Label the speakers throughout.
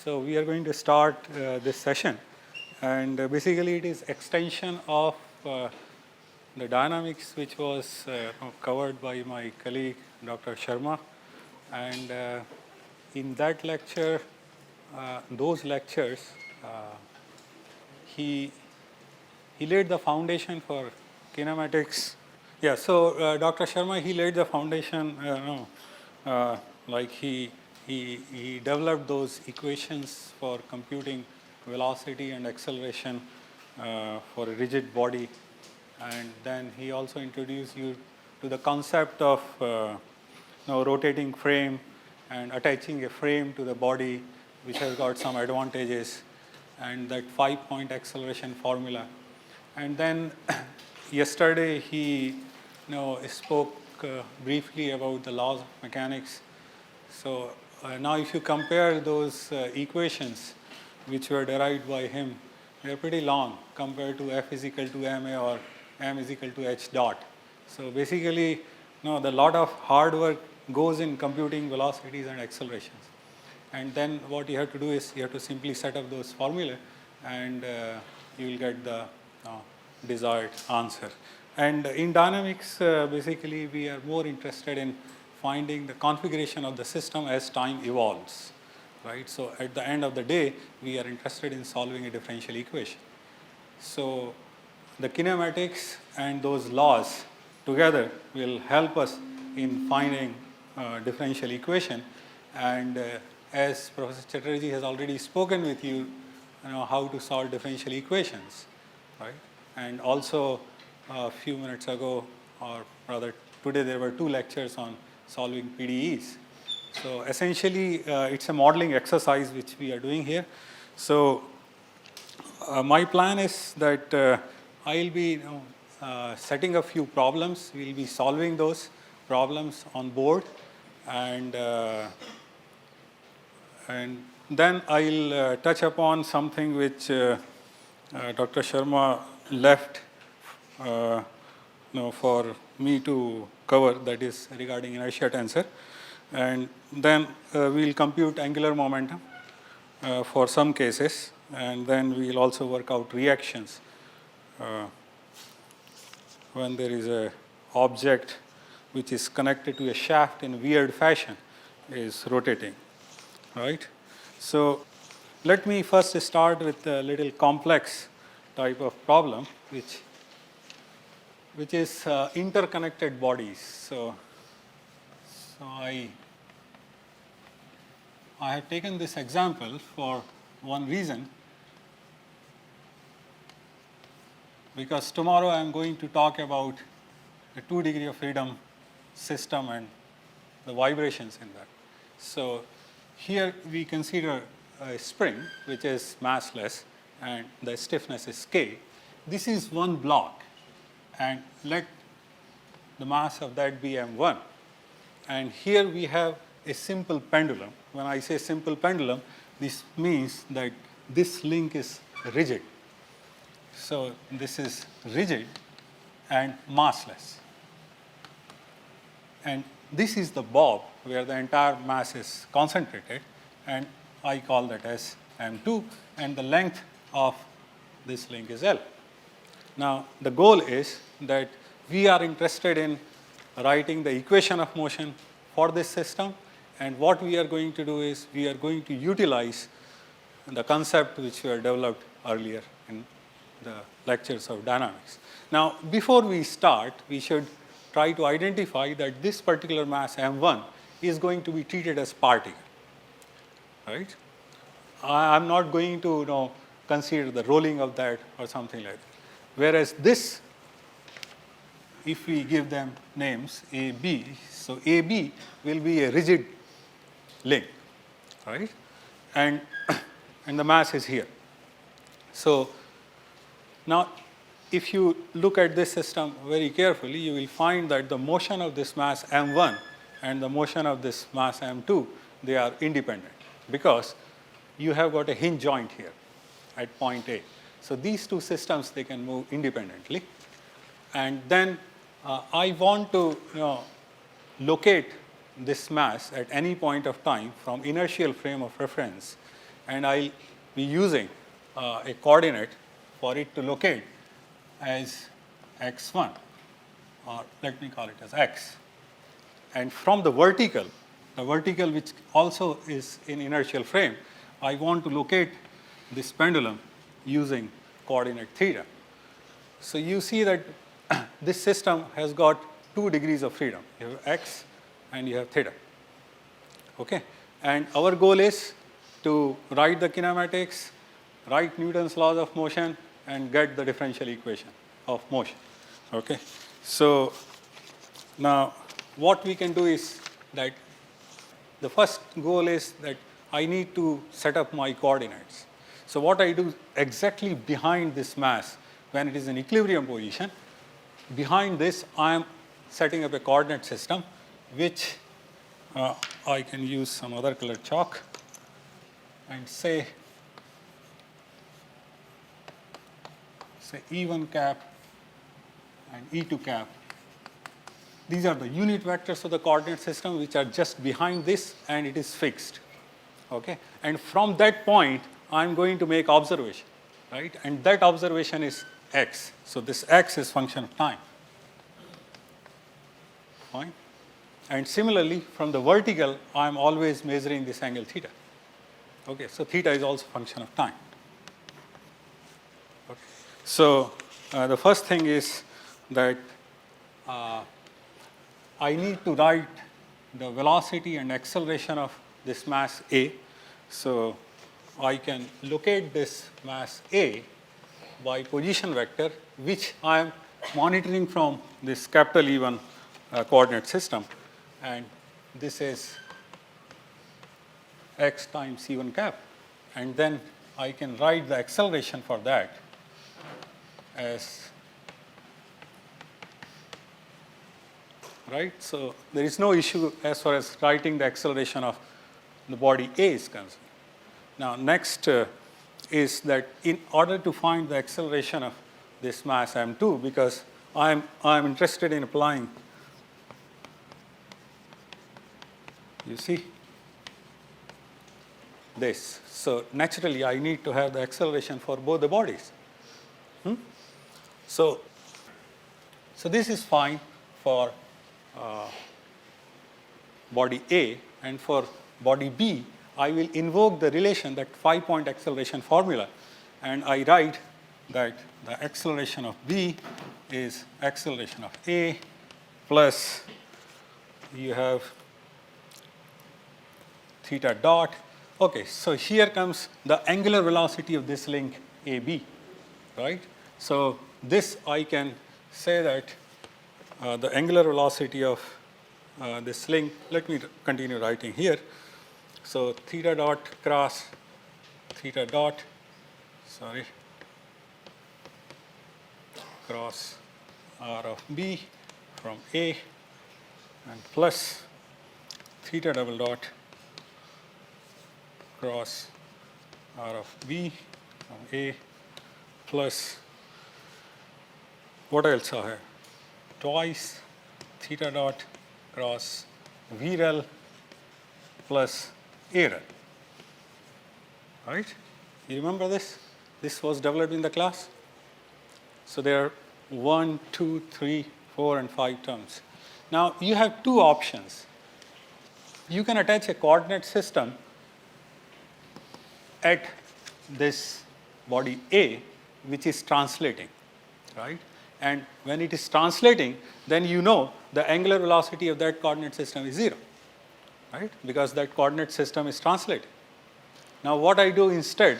Speaker 1: So we are going to start this session, and basically it is extension of the dynamics which was covered by my colleague Dr. Sharma, and in that lecture, those lectures, he laid the foundation for kinematics. Yeah, so Dr. Sharma, he laid the foundation, like he developed those equations for computing velocity and acceleration for a rigid body, and then he also introduced you to the concept of rotating frame and attaching a frame to the body, which has got some advantages, and that 5-point acceleration formula. And then yesterday he spoke briefly about the laws of mechanics. So now if you compare those equations which were derived by him, they are pretty long compared to F is equal to ma or m is equal to h dot. So basically, the lot of hard work goes in computing velocities and accelerations. And then what you have to do is you have to simply set up those formulae, and you will get the desired answer. And in dynamics, basically we are more interested in finding the configuration of the system as time evolves, right? So at the end of the day, we are interested in solving a differential equation. So the kinematics and those laws together will help us in finding differential equation. And as Professor Chatterjee has already spoken with you, how to solve differential equations, right? And also a few minutes ago, or rather today, there were 2 lectures on solving PDEs. So essentially, it's a modeling exercise which we are doing here. So my plan is that I'll be setting a few problems. We'll be solving those problems on board, and then I'll touch upon something which Dr. Sharma left for me to cover, that is regarding inertia tensor. And then we'll compute angular momentum for some cases, and then we'll also work out reactions when there is a object which is connected to a shaft in weird fashion is rotating, right? So let me first start with a little complex type of problem, which is interconnected bodies. So I have taken this example for one reason, because tomorrow I am going to talk about a 2 degree of freedom system and the vibrations in that. So here we consider a spring which is massless and the stiffness is k. This is one block, and let the mass of that be m1. And here we have a simple pendulum. When I say simple pendulum, this means that this link is rigid. So this is rigid and massless. And this is the bob where the entire mass is concentrated, and I call that as m2, and the length of this link is L. Now the goal is that we are interested in writing the equation of motion for this system, and what we are going to do is we are going to utilize the concept which we have developed earlier in the lectures of dynamics. Now before we start, we should try to identify that this particular mass m1 is going to be treated as particle, right? I'm not going to consider the rolling of that or something like that. Whereas this, if we give them names AB, so AB will be a rigid link, right? And the mass is here. So now if you look at this system very carefully, you will find that the motion of this mass m1 and the motion of this mass m2, they are independent, because you have got a hinge joint here at point A. So these 2 systems, they can move independently. And then I want to locate this mass at any point of time from inertial frame of reference, and I'll be using a coordinate for it to locate as x1, or let me call it as x. And from the vertical which also is in inertial frame, I want to locate this pendulum using coordinate theta. So you see that this system has got 2 degrees of freedom. You have x and you have theta. Okay? And our goal is to write the kinematics, write Newton's laws of motion, and get the differential equation of motion. Okay? So now what we can do is that the first goal is that I need to set up my coordinates. So what I do exactly behind this mass when it is in equilibrium position, behind this I am setting up a coordinate system which I can use some other colored chalk and say E1 cap and E2 cap. These are the unit vectors of the coordinate system which are just behind this, and it is fixed. Okay? And from that point, I'm going to make observation, right? And that observation is x. So this x is function of time. Fine? And similarly, from the vertical, I'm always measuring this angle theta. Okay? So theta is also function of time. Okay. So the first thing is that I need to write the velocity and acceleration of this mass A. So I can locate this mass A by position vector, which I am monitoring from this capital E1 coordinate system. And this is x times E1 cap. And then I can write the acceleration for that as, right? So there is no issue as far as writing the acceleration of the body A is concerned. Now next is that in order to find the acceleration of this mass m2, because I'm interested in applying, you see, this. So naturally I need to have the acceleration for both the bodies. So this is fine for body A, and for body B, I will invoke the relation, that 5-point acceleration formula, and I write that the acceleration of B is acceleration of A plus you have theta dot. Okay, so here comes the angular velocity of this link AB, right? So this I can say that the angular velocity of this link, let me continue writing here. So theta dot cross theta dot, cross R of B from A, and plus theta double dot cross R of B from A, plus what else I have? Twice theta dot cross VREL plus AREL. Right? You remember this? This was developed in the class. So there are 1, 2, 3, 4, and 5 terms. Now you have 2 options. You can attach a coordinate system at this body A, which is translating, right? And when it is translating, then you know the angular velocity of that coordinate system is 0, right? Because that coordinate system is translating. Now what I do instead,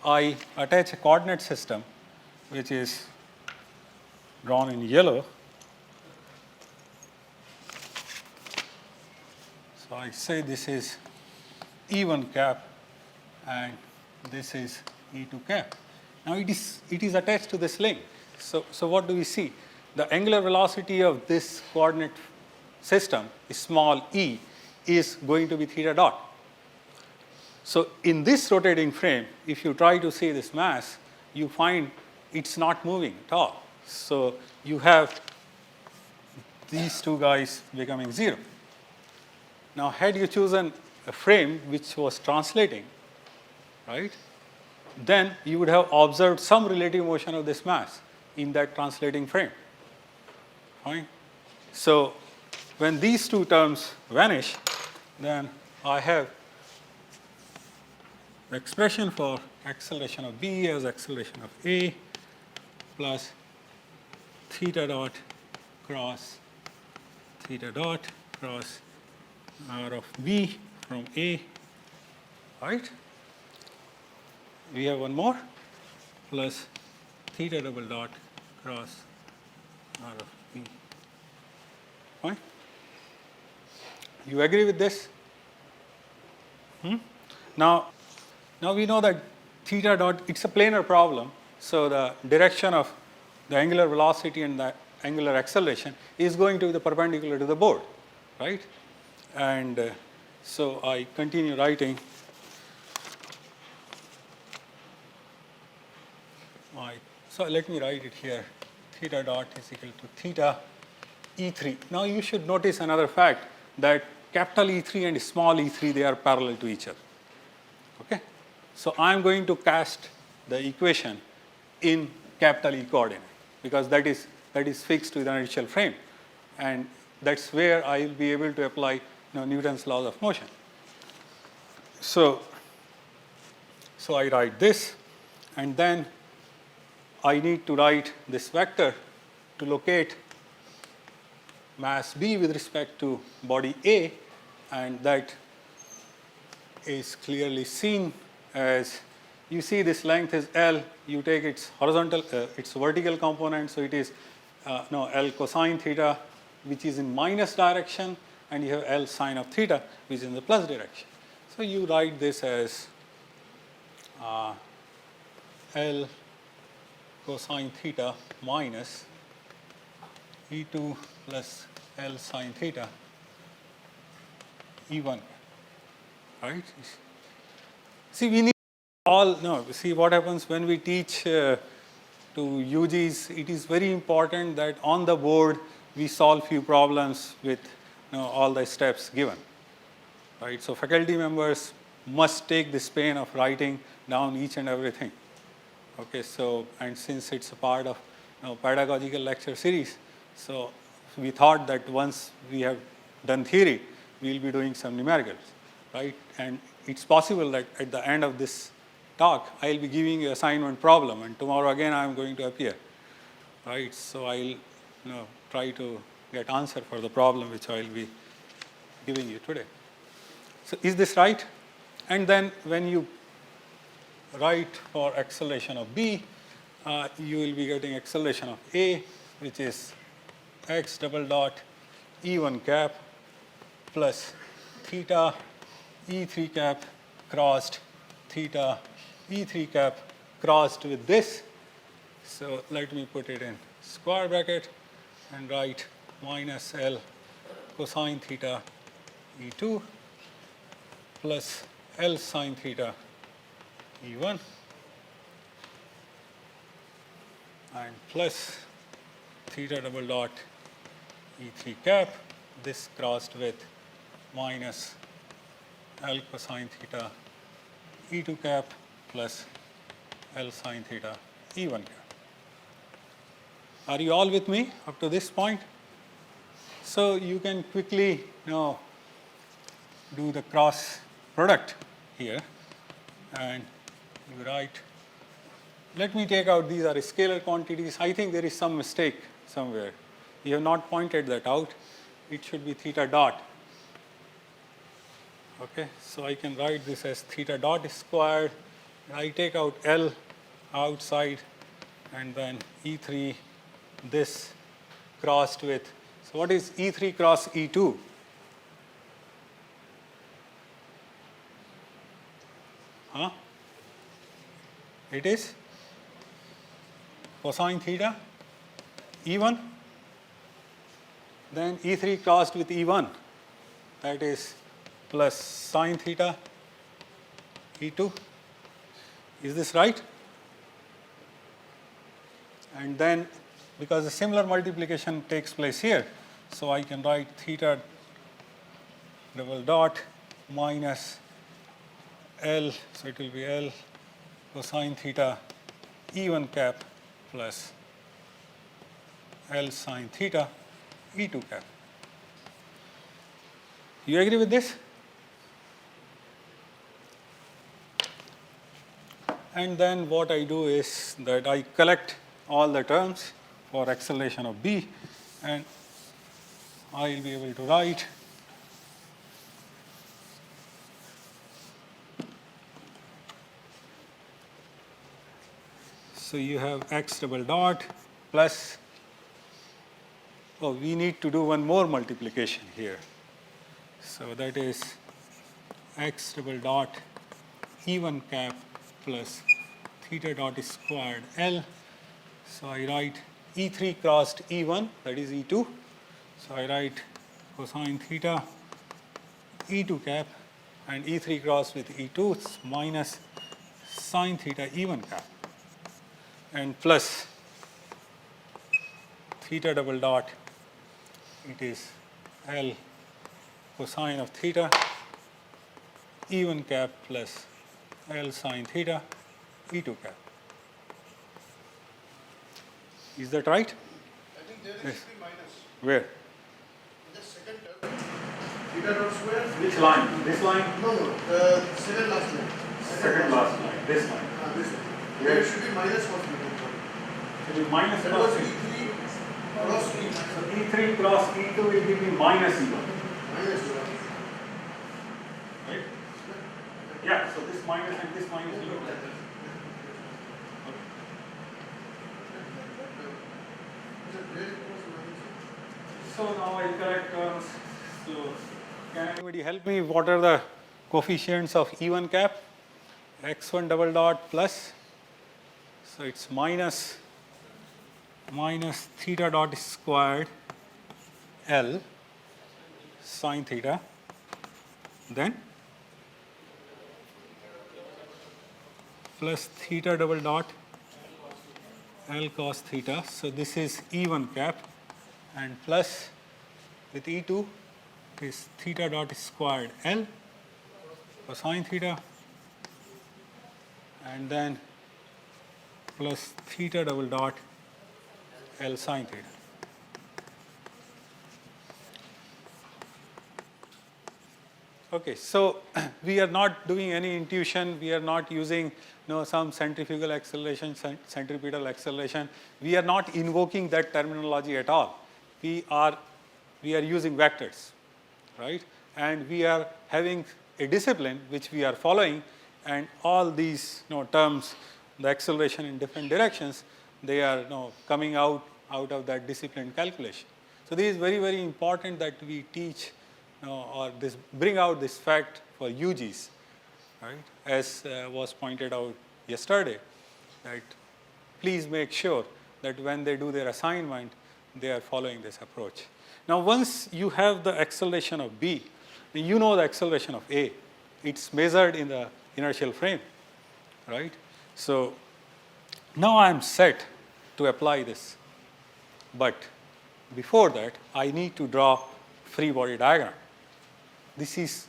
Speaker 1: I attach a coordinate system which is drawn in yellow. So I say this is E1 cap and this is E2 cap. Now it is attached to this link. So what do we see? The angular velocity of this coordinate system, small e, is going to be theta dot. So in this rotating frame, if you try to see this mass, you find it's not moving at all. So you have these 2 guys becoming 0. Now had you chosen a frame which was translating, right? Then you would have observed some relative motion of this mass in that translating frame. Fine. So when these two terms vanish, then I have the expression for acceleration of B as acceleration of A plus theta dot cross theta dot cross R of B from A, right? We have one more plus theta double dot cross R of B. Fine. You agree with this? Now we know that theta dot, it's a planar problem. So the direction of the angular velocity and the angular acceleration is going to be the perpendicular to the board, right? And so I continue writing so let me write it here. Theta dot is equal to theta E3. Now you should notice another fact, that capital E3 and small e3, they are parallel to each other. Okay? So I'm going to cast the equation in capital E coordinate, because that is fixed to the inertial frame, and that's where I will be able to apply Newton's laws of motion. So I write this, and then I need to write this vector to locate mass B with respect to body A, and that is clearly seen as, you see this length is L, you take its horizontal, its vertical component, so it is L cosine theta, which is in minus direction, and you have L sine of theta, which is in the plus direction. So you write this as L cosine theta minus E2 plus L sine theta E1, right? See, we need see what happens when we teach to UGs. It is very important that on the board we solve few problems with all the steps given, right? So faculty members must take this pain of writing down each and everything. Okay, so, and since it's a part of pedagogical lecture series, so we thought that once we have done theory, we'll be doing some numericals, right? And it's possible that at the end of this talk, I'll be giving you assignment problem, and tomorrow again I'm going to appear, right? So I'll try to get answer for the problem which I'll be giving you today. So is this right? And then when you write for acceleration of B, you will be getting acceleration of A, which is x double dot E1 cap plus theta E3 cap crossed theta E3 cap crossed with this. So let me put it in square bracket and write minus L cosine theta E2 plus L sine theta E1 and plus theta double dot E3 cap, this crossed with minus L cosine theta E2 cap plus L sine theta E1 cap. Are you all with me up to this point? So you can quickly do the cross product here, and you write, let me take out, these are scalar quantities. I think there is some mistake somewhere. You have not pointed that out. It should be theta dot. Okay, so I can write this as theta dot squared. I take out L outside, and then E3, this crossed with, so what is E3 cross E2? Huh? It is cosine theta E1, then E3 crossed with E1, that is plus sine theta E2. Is this right? And then, because a similar multiplication takes place here, so I can write theta double dot minus L, so it will be L cosine theta E1 cap plus L sine theta E2 cap. You agree with this? And then what I do is that I collect all the terms for acceleration of B, and I will be able to write so you have x double dot plus, oh, we need to do one more multiplication here. So that is x double dot E1 cap plus theta dot squared L. So I write E3 crossed E1, that is E2. So I write cosine theta E2 cap, and E3 crossed with E2 is minus sine theta E1 cap, and plus theta double dot, it is L cosine of theta E1 cap plus L sine theta E2 cap. Is that right?
Speaker 2: I think there is the minus.
Speaker 1: Where?
Speaker 2: In the second term, theta dot square.
Speaker 1: Which line? This line?
Speaker 2: No, the second last line.
Speaker 1: Second last line. This line.
Speaker 2: This line.
Speaker 1: Here.
Speaker 2: There should be minus for theta.
Speaker 1: It will be minus
Speaker 2: That
Speaker 1: cross
Speaker 2: was
Speaker 1: E.
Speaker 2: E3 cross E.
Speaker 1: So E3 cross E2 will give me minus E1.
Speaker 2: Minus 1.
Speaker 1: Right? Yeah, so this minus and this minus will be. So now I correct terms. So can anybody help me? What are the coefficients of E1 cap? X1 double dot plus. So it's minus theta dot squared L sine theta. Then plus theta double dot L cos theta. So this is E1 cap, and plus with E2 is theta dot squared L cosine theta, and then plus theta double dot L sine theta. Okay, so we are not doing any intuition. We are not using some centrifugal acceleration, centripetal acceleration. We are not invoking that terminology at all. We are using vectors, right? And we are having a discipline which we are following, and all these terms, the acceleration in different directions, they are coming out of that discipline calculation. So this is very, very important that we teach or bring out this fact for UGs, right? As was pointed out yesterday, that please make sure that when they do their assignment, they are following this approach. Now, once you have the acceleration of B, you know the acceleration of A. It's measured in the inertial frame, right? So now I am set to apply this. But before that, I need to draw free body diagram. This is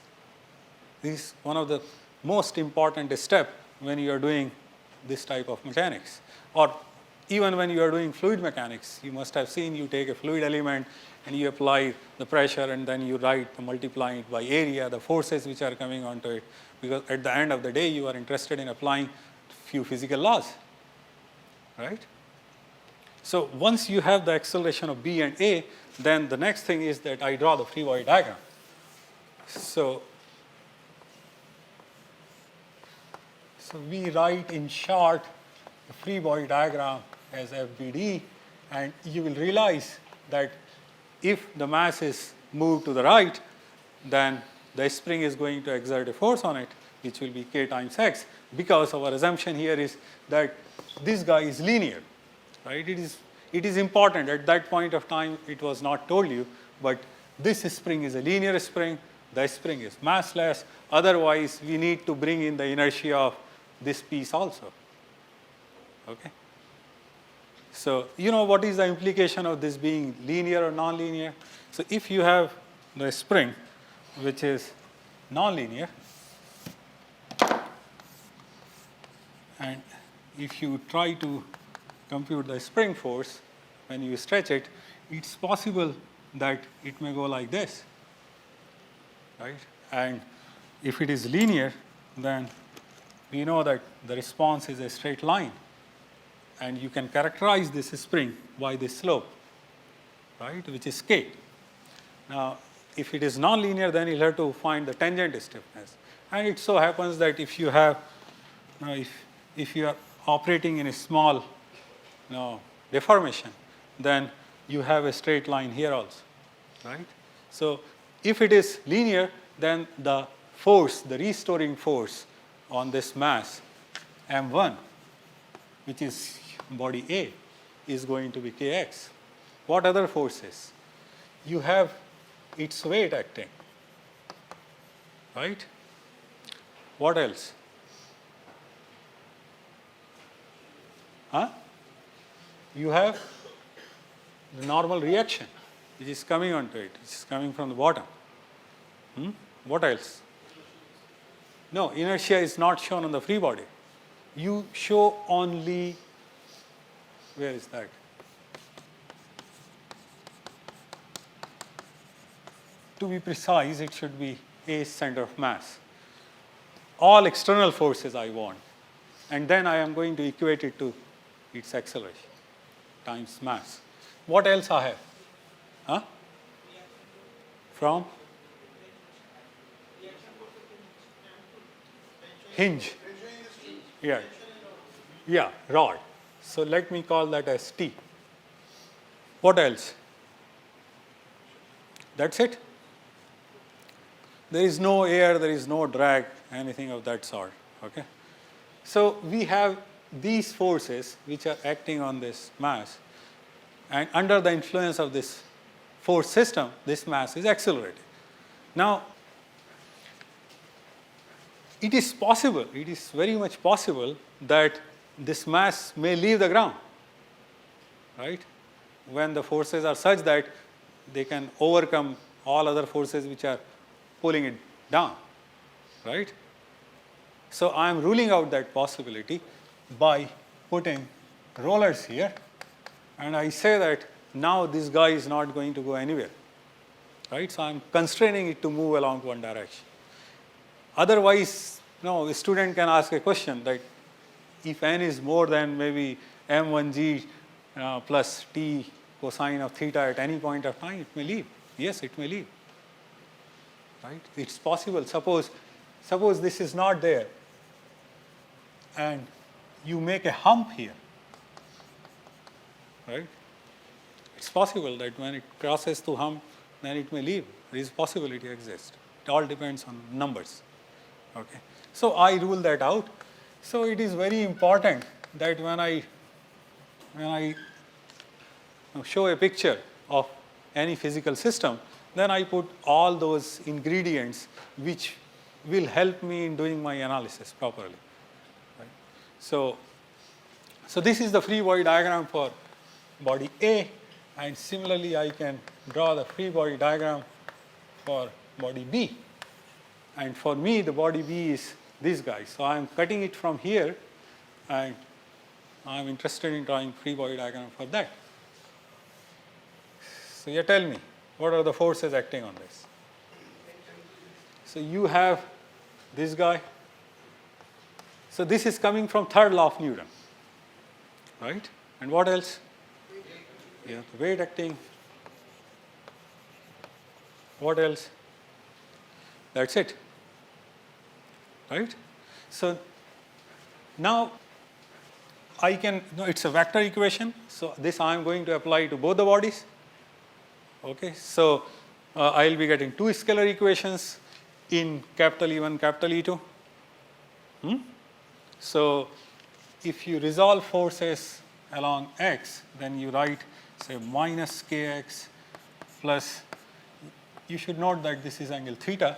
Speaker 1: one of the most important steps when you are doing this type of mechanics, or even when you are doing fluid mechanics. You must have seen, you take a fluid element and you apply the pressure, and then you write the multiplying it by area, the forces which are coming onto it, because at the end of the day you are interested in applying few physical laws, right? So once you have the acceleration of B and A, then the next thing is that I draw the free body diagram. So we write in short the free body diagram as FBD, and you will realize that if the mass is moved to the right, then the spring is going to exert a force on it, which will be K times X, because our assumption here is that this guy is linear, right? It is important. At that point of time, it was not told you, but this spring is a linear spring. The spring is massless. Otherwise, we need to bring in the inertia of this piece also. Okay? So, what is the implication of this being linear or nonlinear? So, if you have the spring which is nonlinear, And if you try to compute the spring force, when you stretch it, it's possible that it may go like this, right? And if it is linear, then we know that the response is a straight line. And you can characterize this spring by this slope, right, which is k. Now, if it is nonlinear, then you'll have to find the tangent stiffness. And it so happens that if you have, if you are operating in a small deformation, then you have a straight line here also, right? So if it is linear, then the force, the restoring force on this mass, m1, which is body A, is going to be kx. What other forces? You have its weight acting, right? What else? Huh? You have the normal reaction, which is coming onto it, which is coming from the bottom. What else? No, inertia is not shown on the free body. You show only, where is that? To be precise, it should be A center of mass. All external forces I want. And then I am going to equate it to its acceleration times mass. What else I have? Huh? From? Hinge. Yeah. Yeah, rod. So let me call that as T. What else? That's it. There is no air, there is no drag, anything of that sort. Okay? So we have these forces which are acting on this mass, and under the influence of this force system, this mass is accelerated. Now, it is possible, it is very much possible that this mass may leave the ground, right? When the forces are such that they can overcome all other forces which are pulling it down, right? So I am ruling out that possibility by putting rollers here, and I say that now this guy is not going to go anywhere, right? So I am constraining it to move along one direction. Otherwise, a student can ask a question that if n is more than maybe m1g plus t cosine of theta at any point of time, it may leave. Yes, it may leave. Right? It's possible. Suppose this is not there, and you make a hump here. Right? It's possible that when it crosses through hump, then it may leave. There is possibility exists. It all depends on numbers. Okay. So I rule that out. So it is very important that when I show a picture of any physical system, then I put all those ingredients which will help me in doing my analysis properly. Right? So this is the free body diagram for body A, and similarly I can draw the free body diagram for body B. And for me, the body B is this guy. So I am cutting it from here, and I am interested in drawing free body diagram for that. So you tell me, what are the forces acting on this? So you have this guy. So this is coming from third law of Newton, right? And what else? Yeah, the weight acting. What else? That's it, right? So now I can, it's a vector equation. So this I am going to apply to both the bodies. Okay, so I will be getting two scalar equations in capital E1, capital E2. So if you resolve forces along x, then you write, say, minus kx plus, you should note that this is angle theta.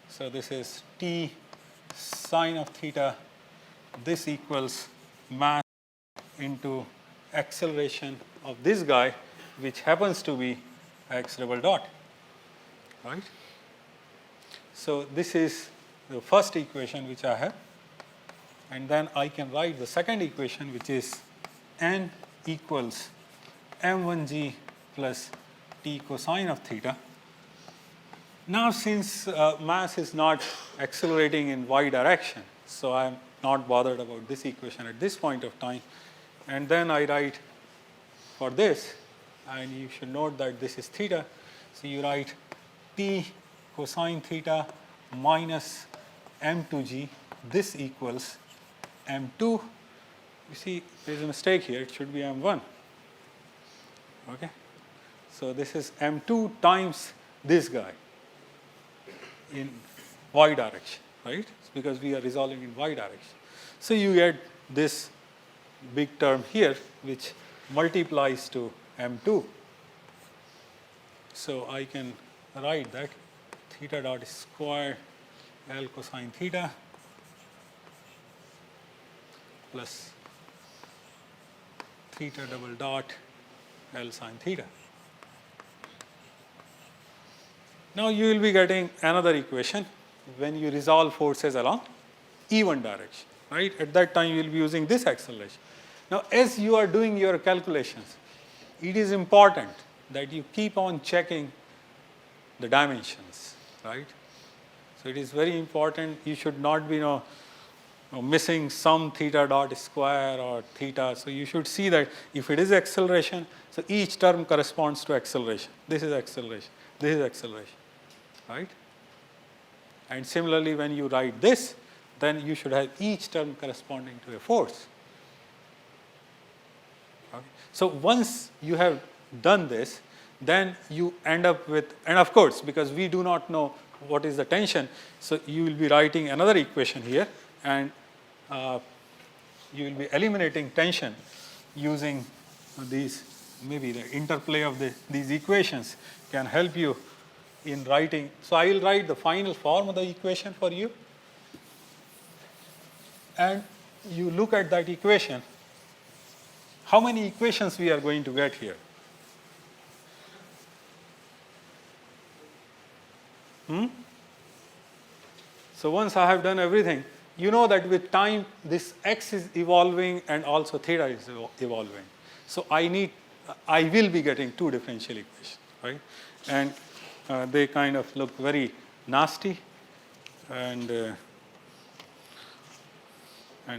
Speaker 1: So this is t sine of theta. This equals mass into acceleration of this guy, which happens to be x double dot, right? So this is the first equation which I have, And then I can write the second equation, which is n equals m1g plus t cosine of theta. Now, since mass is not accelerating in y direction, so I'm not bothered about this equation at this point of time. And then I write for this, and you should note that this is theta. So you write t cosine theta minus m2g. This equals m2. You see, there's a mistake here. It should be m1. Okay. So this is m2 times this guy in y direction, right? Because we are resolving in y direction. So you get this big term here, which multiplies to m2. So I can write that theta dot square L cosine theta plus theta double dot L sine theta. Now you will be getting another equation when you resolve forces along E1 direction, right? At that time you will be using this acceleration. Now as you are doing your calculations, it is important that you keep on checking the dimensions, right? So it is very important. You should not be missing some theta dot square or theta. So you should see that if it is acceleration, so each term corresponds to acceleration. This is acceleration. This is acceleration, right? And similarly, when you write this, then you should have each term corresponding to a force. Okay. So once you have done this, then you end up with, and of course, because we do not know what is the tension, so you will be writing another equation here, and you will be eliminating tension using these, maybe the interplay of these equations can help you in writing. So I will write the final form of the equation for you, and you look at that equation. How many equations we are going to get here? So once I have done everything, you know that with time this x is evolving and also theta is evolving. So I will be getting two differential equations, right? And they kind of look very nasty, and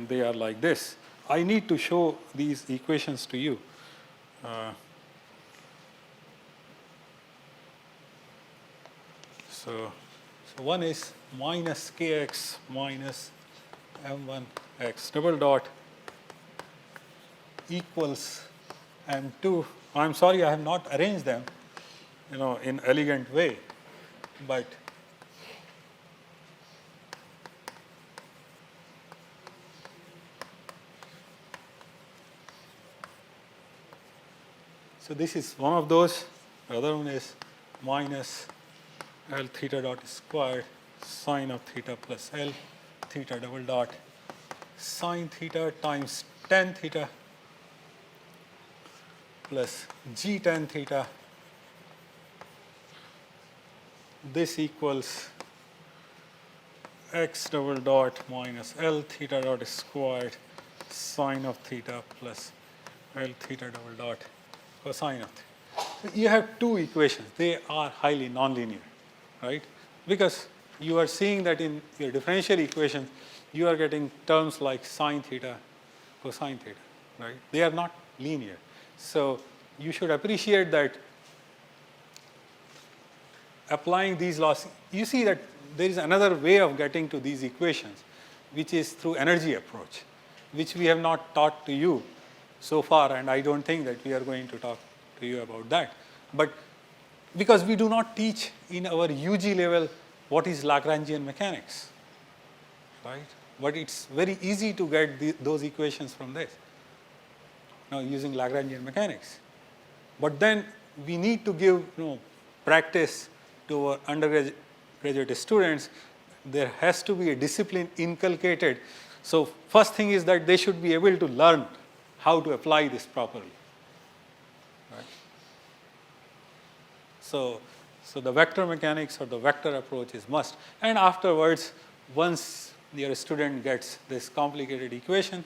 Speaker 1: they are like this. I need to show these equations to you. So one is minus kx minus m1x double dot equals m2. I'm sorry, I have not arranged them, in elegant way, but so this is one of those. The other one is minus L theta dot squared sine of theta plus L theta double dot sine theta times tan theta plus g tan theta. This equals x double dot minus L theta dot squared sine of theta plus L theta double dot cosine of theta. So you have two equations. They are highly nonlinear, right? Because you are seeing that in your differential equations, you are getting terms like sine theta, cosine theta, right? They are not linear. So you should appreciate that applying these laws, you see that there is another way of getting to these equations, which is through energy approach, which we have not taught to you so far, and I don't think that we are going to talk to you about that. But because we do not teach in our UG level what is Lagrangian mechanics, right? But it's very easy to get those equations from this, using Lagrangian mechanics. But then we need to give practice to our undergraduate students. There has to be a discipline inculcated. So first thing is that they should be able to learn how to apply this properly. Right? So the vector mechanics or the vector approach is must. And afterwards, once your student gets this complicated equation,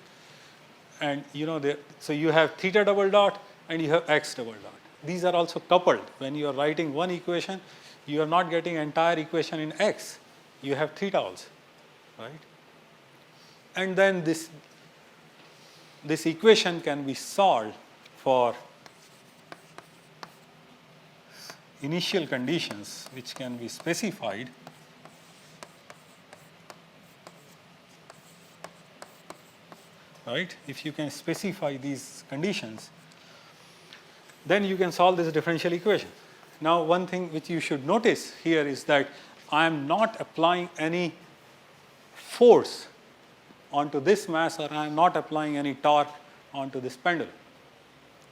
Speaker 1: and so you have theta double dot and you have x double dot. These are also coupled. When you are writing one equation, you are not getting entire equation in x. You have theta also, right? And then this equation can be solved for initial conditions which can be specified right. If you can specify these conditions, then you can solve this differential equation. Now, one thing which you should notice here is that I am not applying any force onto this mass, or I am not applying any torque onto this pendulum,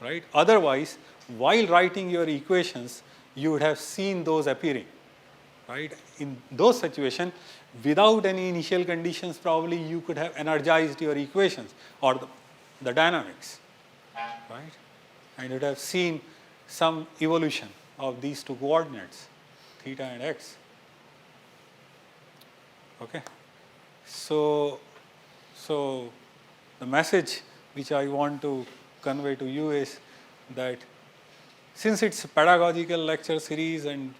Speaker 1: right? Otherwise, while writing your equations, you would have seen those appearing, right? In those situations, without any initial conditions, probably you could have energized your equations or the dynamics, right? And you would have seen some evolution of these two coordinates, theta and x. Okay. So the message which I want to convey to you is that since it's a pedagogical lecture series, and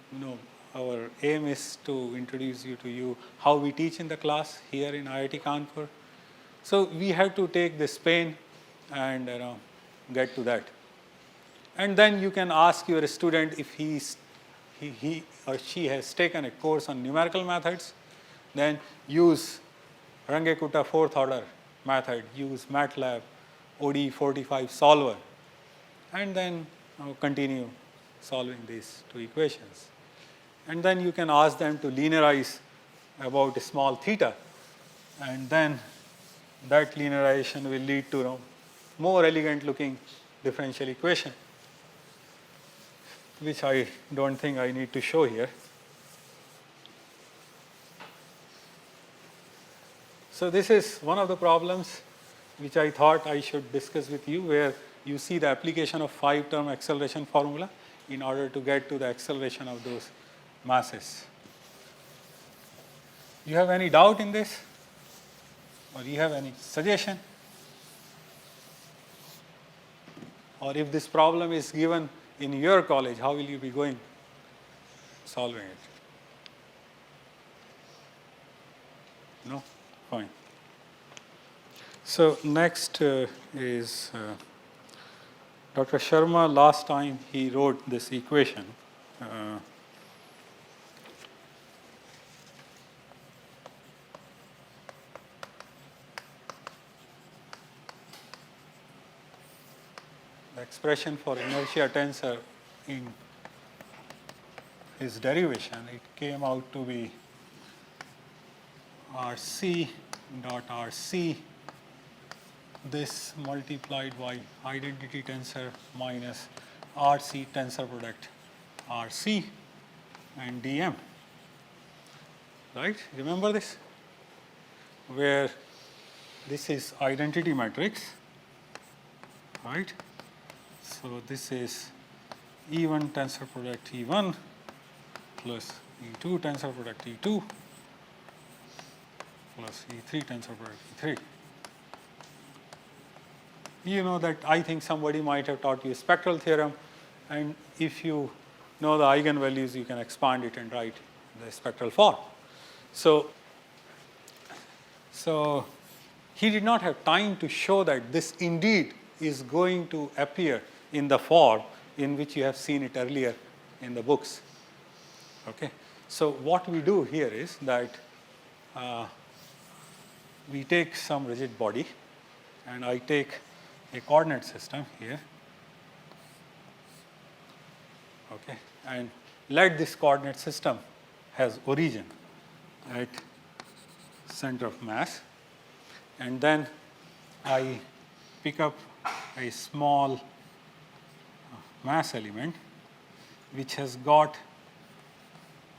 Speaker 1: our aim is to introduce to you how we teach in the class here in IIT Kanpur, so we have to take this pain and get to that. And then you can ask your student if he or she has taken a course on numerical methods, then use Rangekutta fourth order method, use MATLAB OD45 solver, and then continue solving these two equations. And then you can ask them to linearize about a small theta, and then that linearization will lead to more elegant looking differential equation, which I don't think I need to show here. So this is one of the problems which I thought I should discuss with you, where you see the application of 5-term acceleration formula in order to get to the acceleration of those masses. You have any doubt in this? Or you have any suggestion? Or if this problem is given in your college, how will you be going solving it? No? Fine. So next is Dr. Sharma. Last time he wrote this equation. The expression for inertia tensor in his derivation, it came out to be RC dot RC, this multiplied by identity tensor minus RC tensor product RC and dm. Right? Remember this? Where this is identity matrix, right? So this is E1 tensor product E1 plus E2 tensor product E2 plus E3 tensor product E3. You know that I think somebody might have taught you spectral theorem, and if you know the eigenvalues, you can expand it and write the spectral form. So he did not have time to show that this indeed is going to appear in the form in which you have seen it earlier in the books. Okay. So what we do here is that we take some rigid body, and I take a coordinate system here. Okay. And let this coordinate system has origin at center of mass, and then I pick up a small mass element which has got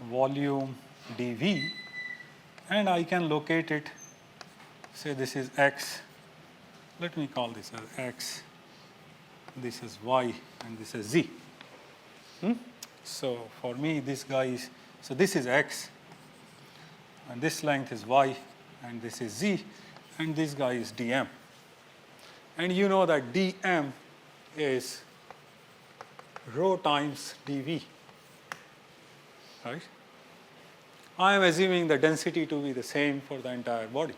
Speaker 1: volume dV, and I can locate it, say this is x, let me call this as x, this is y, and this is z. So for me this guy is, so this is x, and this length is y, and this is Z, and this guy is dm. And you know that dm is rho times dv, right? I am assuming the density to be the same for the entire body.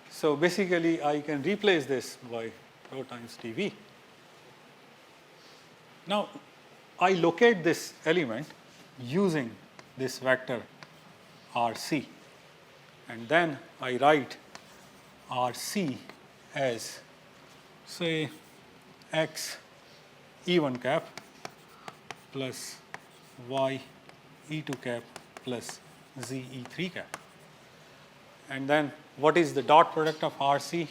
Speaker 1: So basically, I can replace this by rho times dv. Now, I locate this element using this vector RC, and then I write RC as, say, x E1 cap plus y E2 cap plus z E3 cap. And then what is the dot product of RC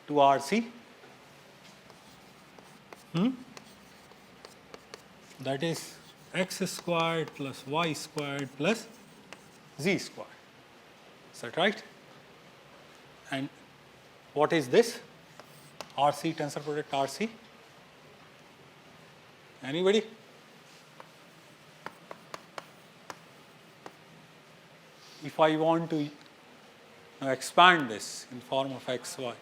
Speaker 1: to RC? That is x squared plus y squared plus z squared. Is that right? And what is this? RC, tensor product RC? Anybody? If I want to expand this in form of xy,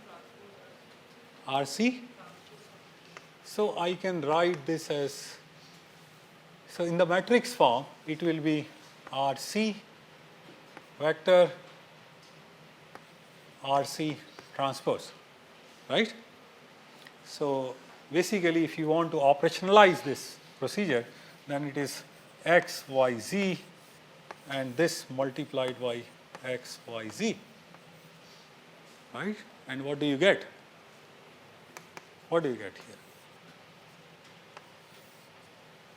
Speaker 1: RC, so I can write this as, so in the matrix form, it will be RC vector RC transpose, right? So basically, if you want to operationalize this procedure, then it is x, y, z, and this multiplied by x, y, z, right? And what do you get? What do you get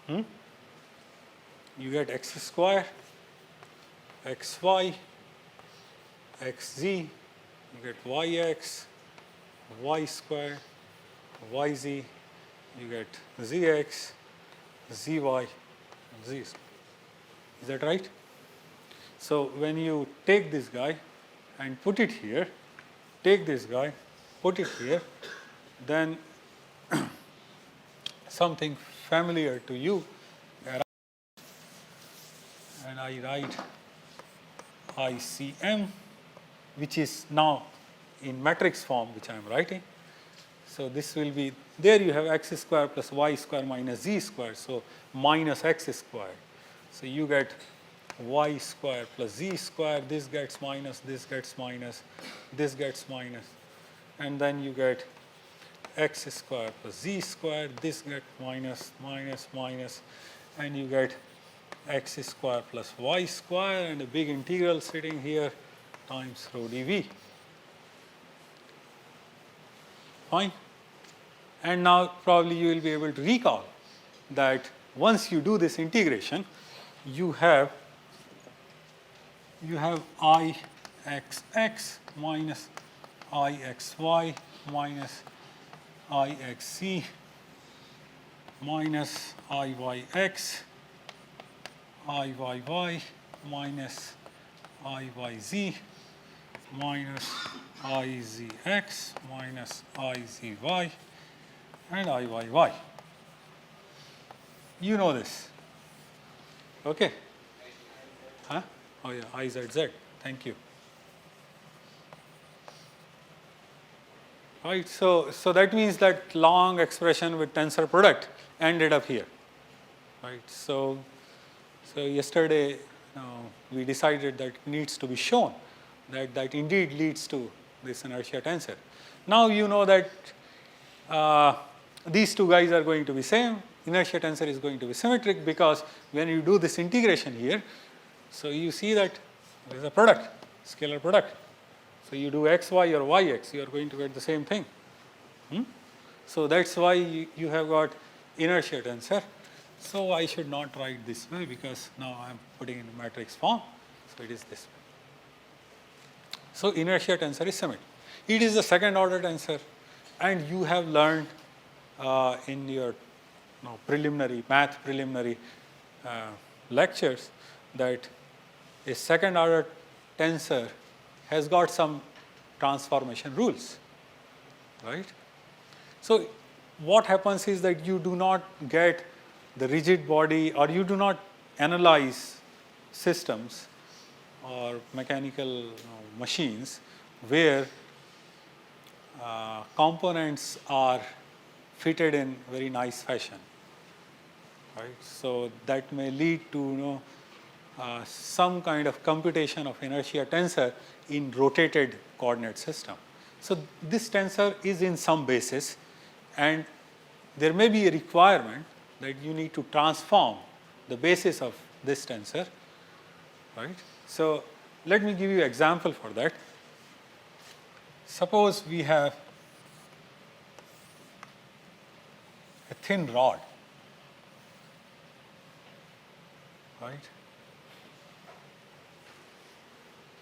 Speaker 1: here? You get x square, xy, xz, you get yx, y square, yz, you get zx, zy, and z square. Is that right? So when you take this guy and put it here, take this guy, put it here, then something familiar to you, and I write ICM, which is now in matrix form, which I am writing. So this will be, there you have x square plus y square minus z square, so minus x square. So you get y square plus z square, this gets minus, this gets minus, this gets minus, and then you get x square plus z square, this gets minus, minus, minus, and you get x square plus y square, and a big integral sitting here times rho dv. Fine. And now probably you will be able to recall that once you do this integration, you have ixx minus ixy minus ixc minus iyx iyy minus iyz minus izx minus izy and iyy. You know this. Okay? Huh? Oh yeah, izz. Thank you. Right, so that means that long expression with tensor product ended up here. Right, so yesterday we decided that it needs to be shown that indeed leads to this inertia tensor. Now you know that these two guys are going to be same. Inertia tensor is going to be symmetric because when you do this integration here, so you see that there is a product, scalar product. So you do xy or yx, you are going to get the same thing. So that's why you have got inertia tensor. So I should not write this way because now I am putting in matrix form. So it is this way. So inertia tensor is symmetric. It is the second order tensor, and you have learned in your math preliminary lectures that a second order tensor has got some transformation rules, right? So what happens is that you do not get the rigid body, or you do not analyze systems or mechanical machines where components are fitted in very nice fashion, right? So that may lead to some kind of computation of inertia tensor in rotated coordinate system. So this tensor is in some basis, and there may be a requirement that you need to transform the basis of this tensor, right? So let me give you an example for that. Suppose we have a thin rod, right?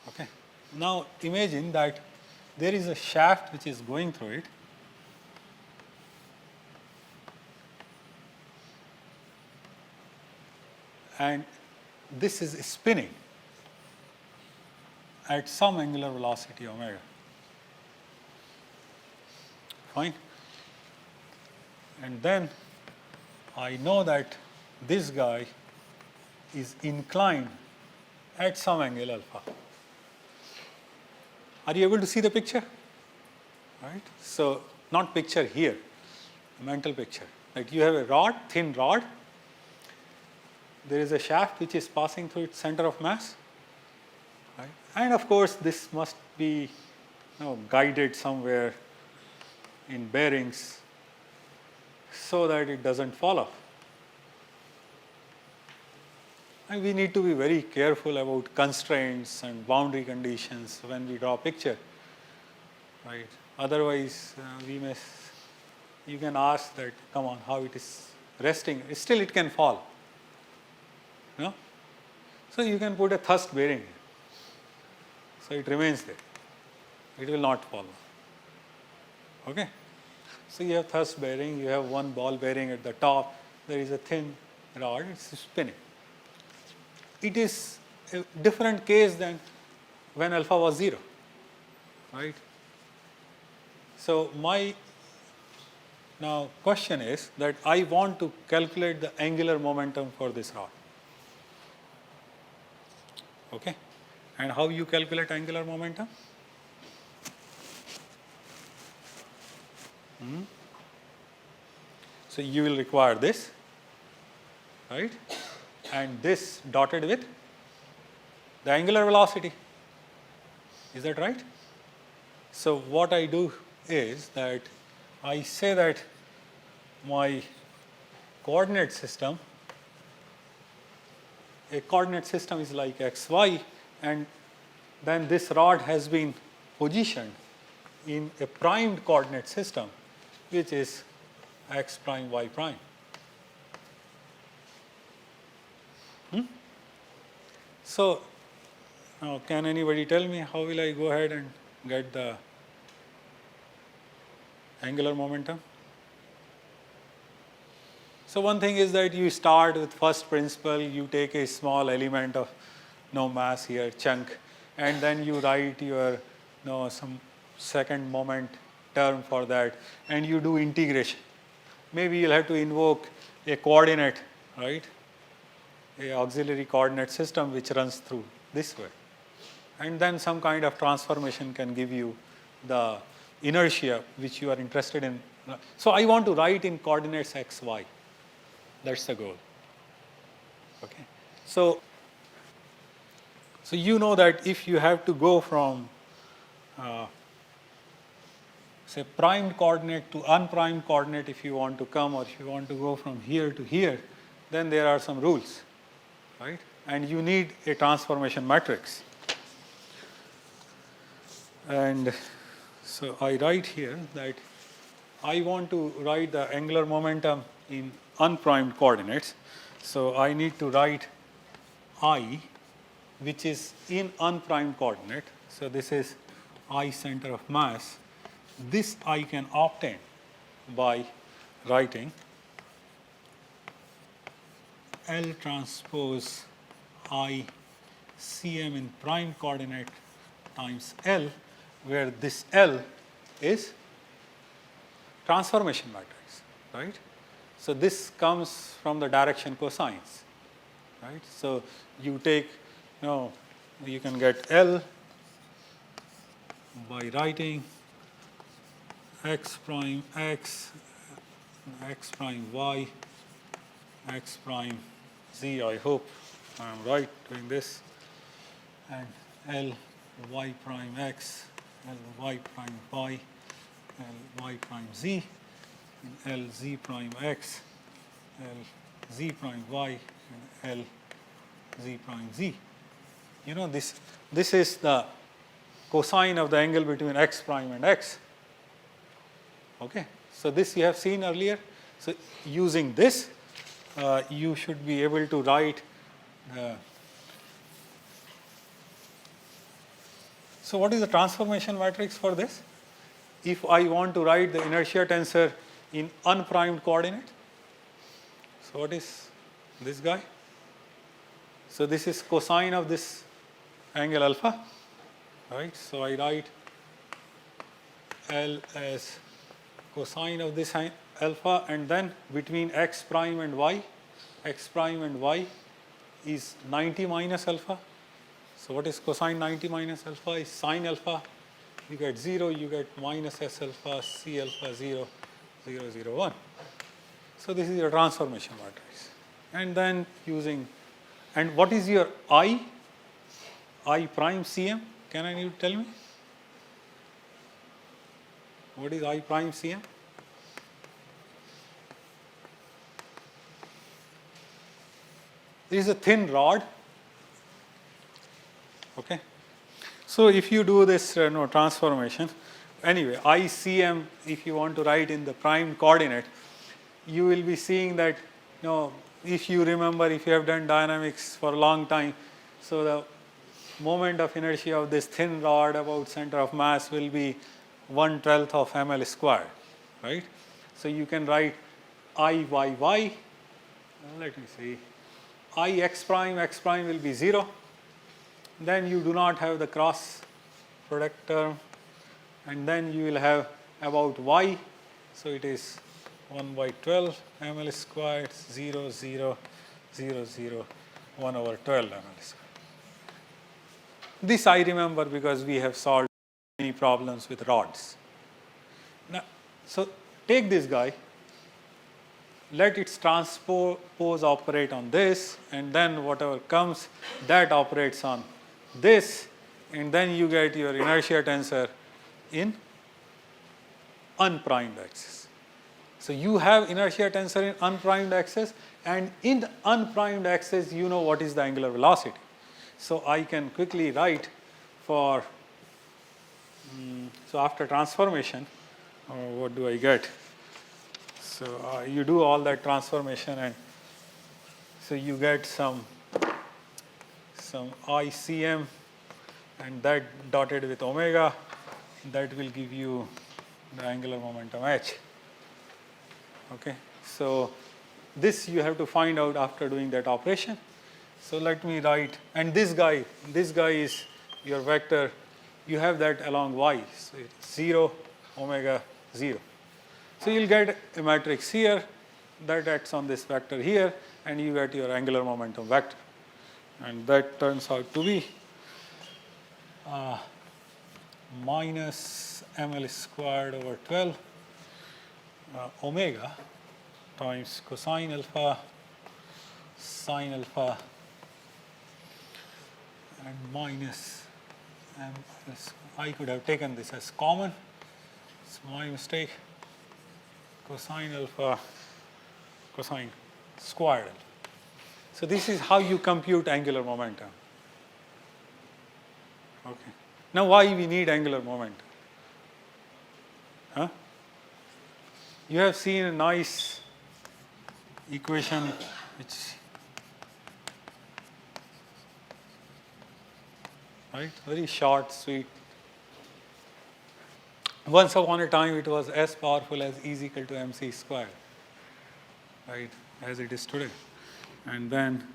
Speaker 1: Okay. Now imagine that there is a shaft which is going through it, and this is spinning at some angular velocity omega. Fine. And then I know that this guy is inclined at some angle alpha. Are you able to see the picture? Right? So not picture here, a mental picture. Like you have a rod, thin rod. There is a shaft which is passing through its center of mass. Right? And of course, this must be guided somewhere in bearings so that it doesn't fall off. And we need to be very careful about constraints and boundary conditions when we draw a picture, right? Otherwise, you can ask that, come on, how it is resting. Still, it can fall. So you can put a thrust bearing, so it remains there. It will not fall. Okay. So you have thrust bearing. You have one ball bearing at the top. There is a thin rod. It's spinning. It is a different case than when alpha was 0, right? So my now question is that I want to calculate the angular momentum for this rod. Okay, and how you calculate angular momentum? So you will require this, right? And this dotted with the angular velocity. Is that right? So what I do is that I say that my coordinate system, a coordinate system is like xy, and then this rod has been positioned in a primed coordinate system, which is x prime, y prime. So now can anybody tell me how will I go ahead and get the angular momentum? So one thing is that you start with first principle, you take a small element of no mass here, chunk, and then you write your some second moment term for that, and you do integration. Maybe you'll have to invoke a coordinate, right? A auxiliary coordinate system which runs through this way. And then some kind of transformation can give you the inertia which you are interested in. So I want to write in coordinates x, y. That's the goal. Okay. So you know that if you have to go from say primed coordinate to unprimed coordinate, if you want to come, or if you want to go from here to here, then there are some rules, right? And you need a transformation matrix. And so I write here that I want to write the angular momentum in unprimed coordinates. So I need to write I, which is in unprimed coordinate. So this is I center of mass. This I can obtain by writing L transpose I Cm in prime coordinate times L, where this L is transformation matrix, right? So this comes from the direction cosines, right? So you take you can get L by writing x prime x, x prime y, x prime z. I hope I am right doing this. And L y prime x, L y prime y, L y prime z, and L z prime x, L z prime y, and L z prime z. You know, this is the cosine of the angle between x prime and x. Okay, so this you have seen earlier. So using this, you should be able to write. So what is the transformation matrix for this? If I want to write the inertia tensor in unprimed coordinate, so what is this guy? So this is cosine of this angle alpha, right? So I write L as cosine of this alpha, and then between x prime and y is 90 minus alpha. So what is cosine 90 minus alpha? Is sine alpha. You get 0, you get minus s alpha, c alpha 0, 0, 0, 1. So this is your transformation matrix. And then using, and what is your I prime Cm? Can you tell me? What is I prime Cm? This is a thin rod. Okay. So if you do this transformation, anyway, ICM, if you want to write in the prime coordinate, you will be seeing that, if you remember, if you have done dynamics for a long time, so the moment of inertia of this thin rod about center of mass will be 1/12 of ml squared, right? So you can write IYY, let me see, I x prime will be 0. Then you do not have the cross product term, and then you will have about y, so it is 1/12 ml squared, 0, 0, 0, 0, 1/12 ml squared. This I remember because we have solved many problems with rods. Now, so take this guy, let its transpose operate on this, and then whatever comes, that operates on this, and then you get your inertia tensor in unprimed axis. So you have inertia tensor in unprimed axis, and in the unprimed axis, you know what is the angular velocity. So I can quickly write for, so after transformation, what do I get? So you do all that transformation, and so you get some ICM, and that dotted with omega, that will give you the angular momentum h. Okay, so this you have to find out after doing that operation. So let me write, and this guy is your vector. You have that along y, so it's 0, omega 0. So you'll get a matrix here that acts on this vector here, and you get your angular momentum vector, and that turns out to be minus ml squared over 12 omega times cosine alpha, sine alpha, and minus I could have taken this as common. It's my mistake. Cosine alpha, cosine squared alpha. So this is how you compute angular momentum. Okay. Now why we need angular momentum? Huh? You have seen a nice equation which, right, very short, sweet. Once upon a time it was as powerful as E is equal to mc squared, right, as it is today. And then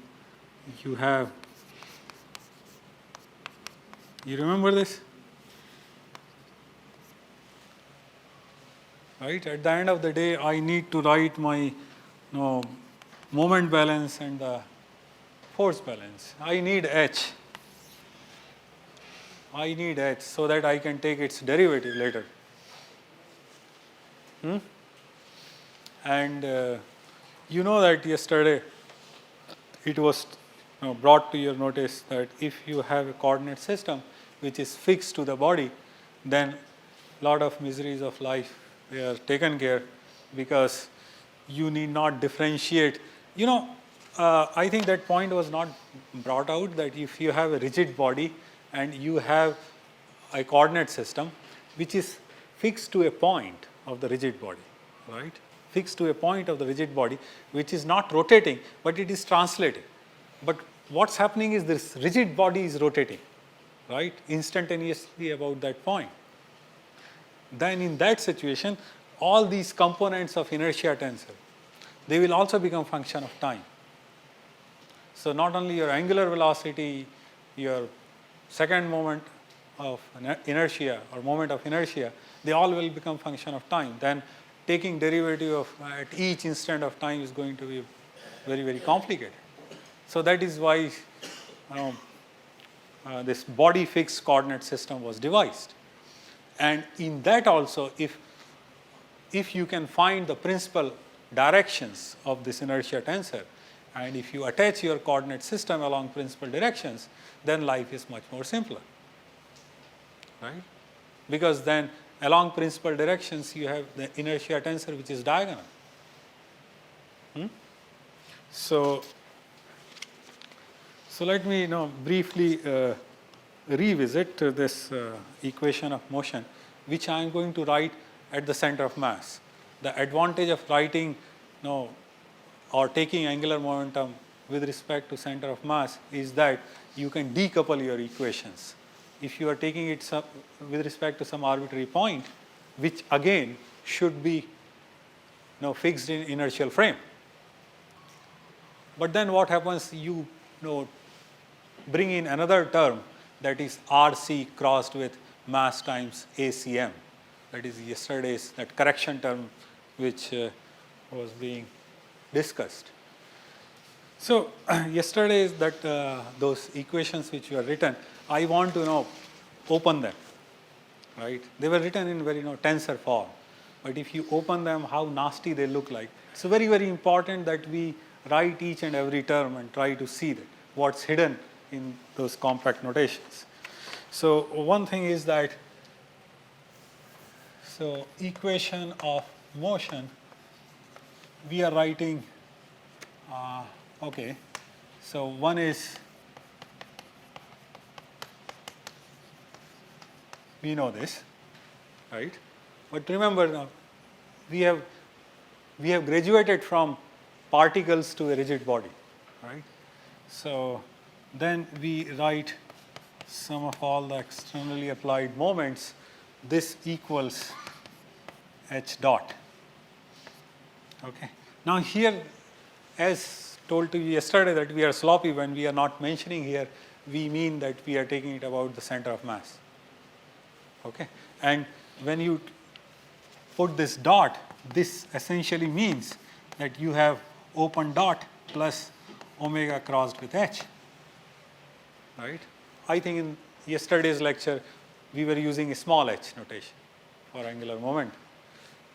Speaker 1: you have, you remember this? Right, at the end of the day I need to write my moment balance and the force balance. I need H. I need h so that I can take its derivative later. And you know that yesterday it was brought to your notice that if you have a coordinate system which is fixed to the body, then lot of miseries of life they are taken care, because you need not differentiate. I think that point was not brought out, that if you have a rigid body and you have a coordinate system which is fixed to a point of the rigid body, right? Fixed to a point of the rigid body which is not rotating, but it is translating. But what's happening is this rigid body is rotating, right, instantaneously about that point. Then in that situation, all these components of inertia tensor, they will also become function of time. So not only your angular velocity, your second moment of inertia or moment of inertia, they all will become function of time. Then taking derivative of at each instant of time is going to be very, very complicated. So that is why this body fixed coordinate system was devised. And in that also, if you can find the principal directions of this inertia tensor, and if you attach your coordinate system along principal directions, then life is much more simpler, right? Because then along principal directions you have the inertia tensor which is diagonal. So let me briefly revisit this equation of motion, which I am going to write at the center of mass. The advantage of writing or taking angular momentum with respect to center of mass is that you can decouple your equations. If you are taking it with respect to some arbitrary point, which again should be fixed in inertial frame. But then what happens, you bring in another term, that is RC crossed with mass times ACM. That is yesterday's that correction term which was being discussed. So yesterday's that those equations which were written, I want to open them, right? They were written in very tensor form, but if you open them, how nasty they look like. So very, very important that we write each and every term and try to see that what's hidden in those compact notations. So one thing is that, so equation of motion, we are writing, okay, so one is, we know this, right? But remember now, we have graduated from particles to a rigid body, right? So then we write sum of all the externally applied moments. This equals h dot. Okay. Now here, as told to you yesterday, that we are sloppy when we are not mentioning here, we mean that we are taking it about the center of mass. Okay. And when you put this dot, this essentially means that you have open dot plus omega crossed with h, right? I think in yesterday's lecture we were using a small h notation for angular moment,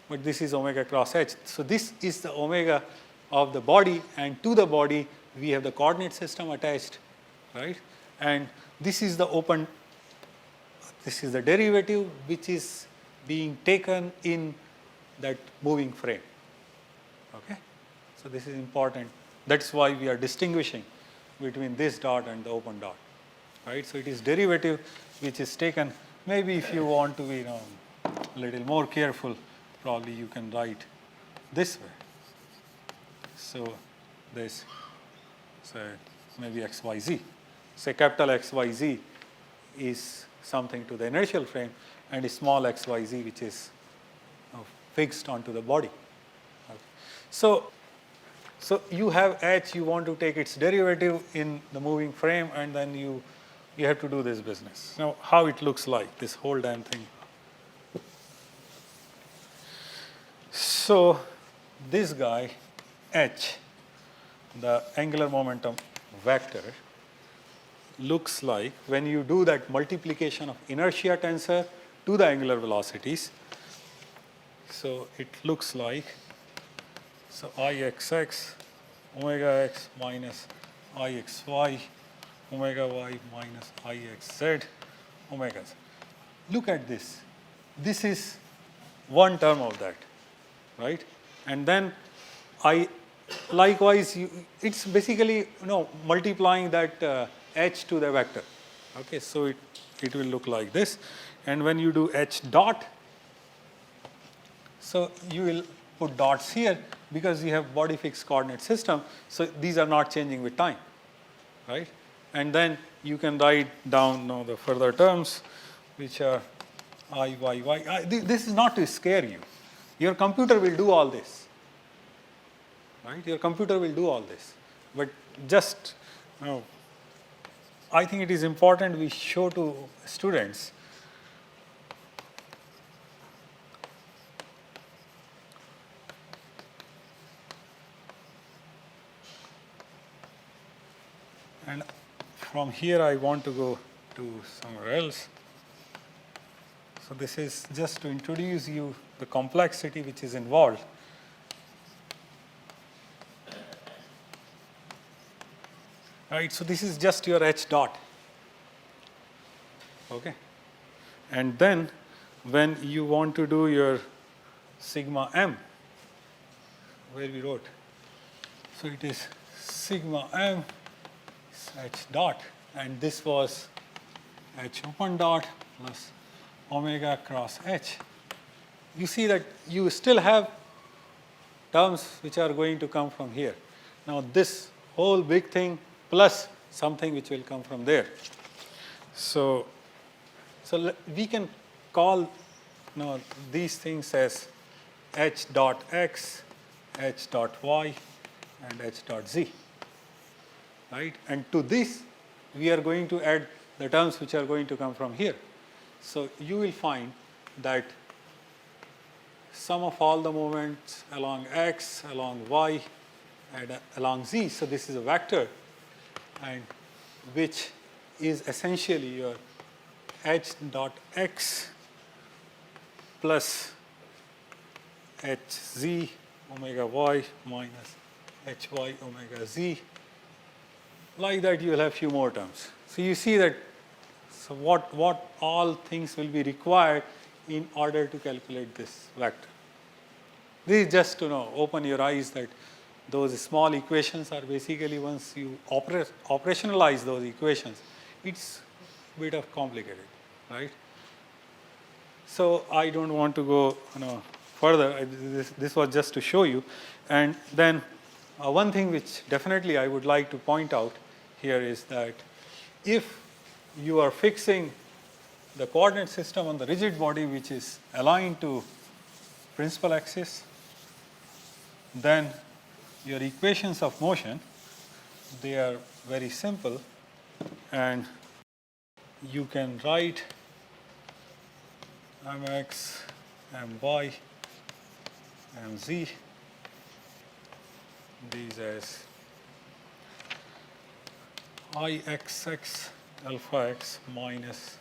Speaker 1: but this is omega cross h. So this is the omega of the body, and to the body we have the coordinate system attached, right? And this is the open, this is the derivative which is being taken in that moving frame. Okay? So this is important. That's why we are distinguishing between this dot and the open dot, right? So it is derivative which is taken. Maybe if you want to be a little more careful, probably you can write this way. So this, say maybe XYZ. Say capital XYZ is something to the inertial frame, and a small XYZ which is fixed onto the body. Okay. So you have h, you want to take its derivative in the moving frame, and then you have to do this business. Now how it looks like, this whole damn thing. So this guy h, the angular momentum vector, looks like when you do that multiplication of inertia tensor to the angular velocities. So it looks like, so Ixx omega x minus Ixy omega y minus Ixz omega z. Look at this. This is one term of that, right? And then likewise, it's basically multiplying that h to the vector. Okay, so it will look like this. And when you do h dot, so you will put dots here because you have body fixed coordinate system. So these are not changing with time, right? And then you can write down the further terms, which are I, y, y. This is not to scare you. Your computer will do all this, right? Your computer will do all this. But just, I think it is important we show to students and from here I want to go to somewhere else. So this is just to introduce you the complexity which is involved. Right, so this is just your h dot. Okay. And then when you want to do your sigma m, where we wrote, so it is sigma m h dot, and this was h open dot plus omega cross h. You see that you still have terms which are going to come from here. Now this whole big thing plus something which will come from there. So we can call these things as h dot x, h dot y, and h dot z. Right? And to this, we are going to add the terms which are going to come from here. So you will find that sum of all the moments along x, along y, and along z. So this is a vector, and which is essentially your h dot x plus hz omega y minus hy omega z. Like that, you will have few more terms. So you see that. So what all things will be required in order to calculate this vector. This is just to open your eyes that those small equations are basically, once you operationalize those equations, it's a bit of complicated, right? So I don't want to go further. This was just to show you. And then one thing which definitely I would like to point out here is that if you are fixing the coordinate system on the rigid body which is aligned to principal axis, then your equations of motion, they are very simple, and you can write mx, my, mz, these as Ixx alpha x minus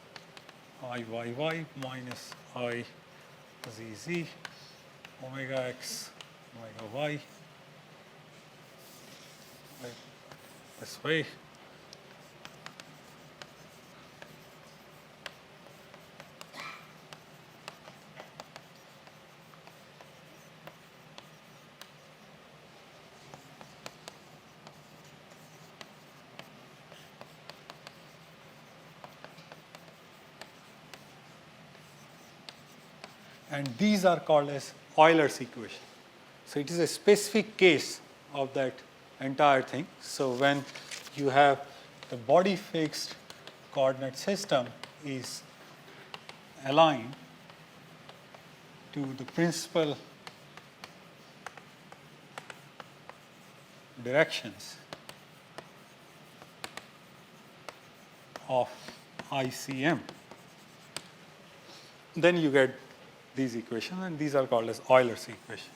Speaker 1: Iyy minus Izz omega x omega y, like this way. And these are called as Euler's equation. So it is a specific case of that entire thing. So when you have the body fixed coordinate system is aligned to the principal directions of ICM, then you get these equations, and these are called as Euler's equation.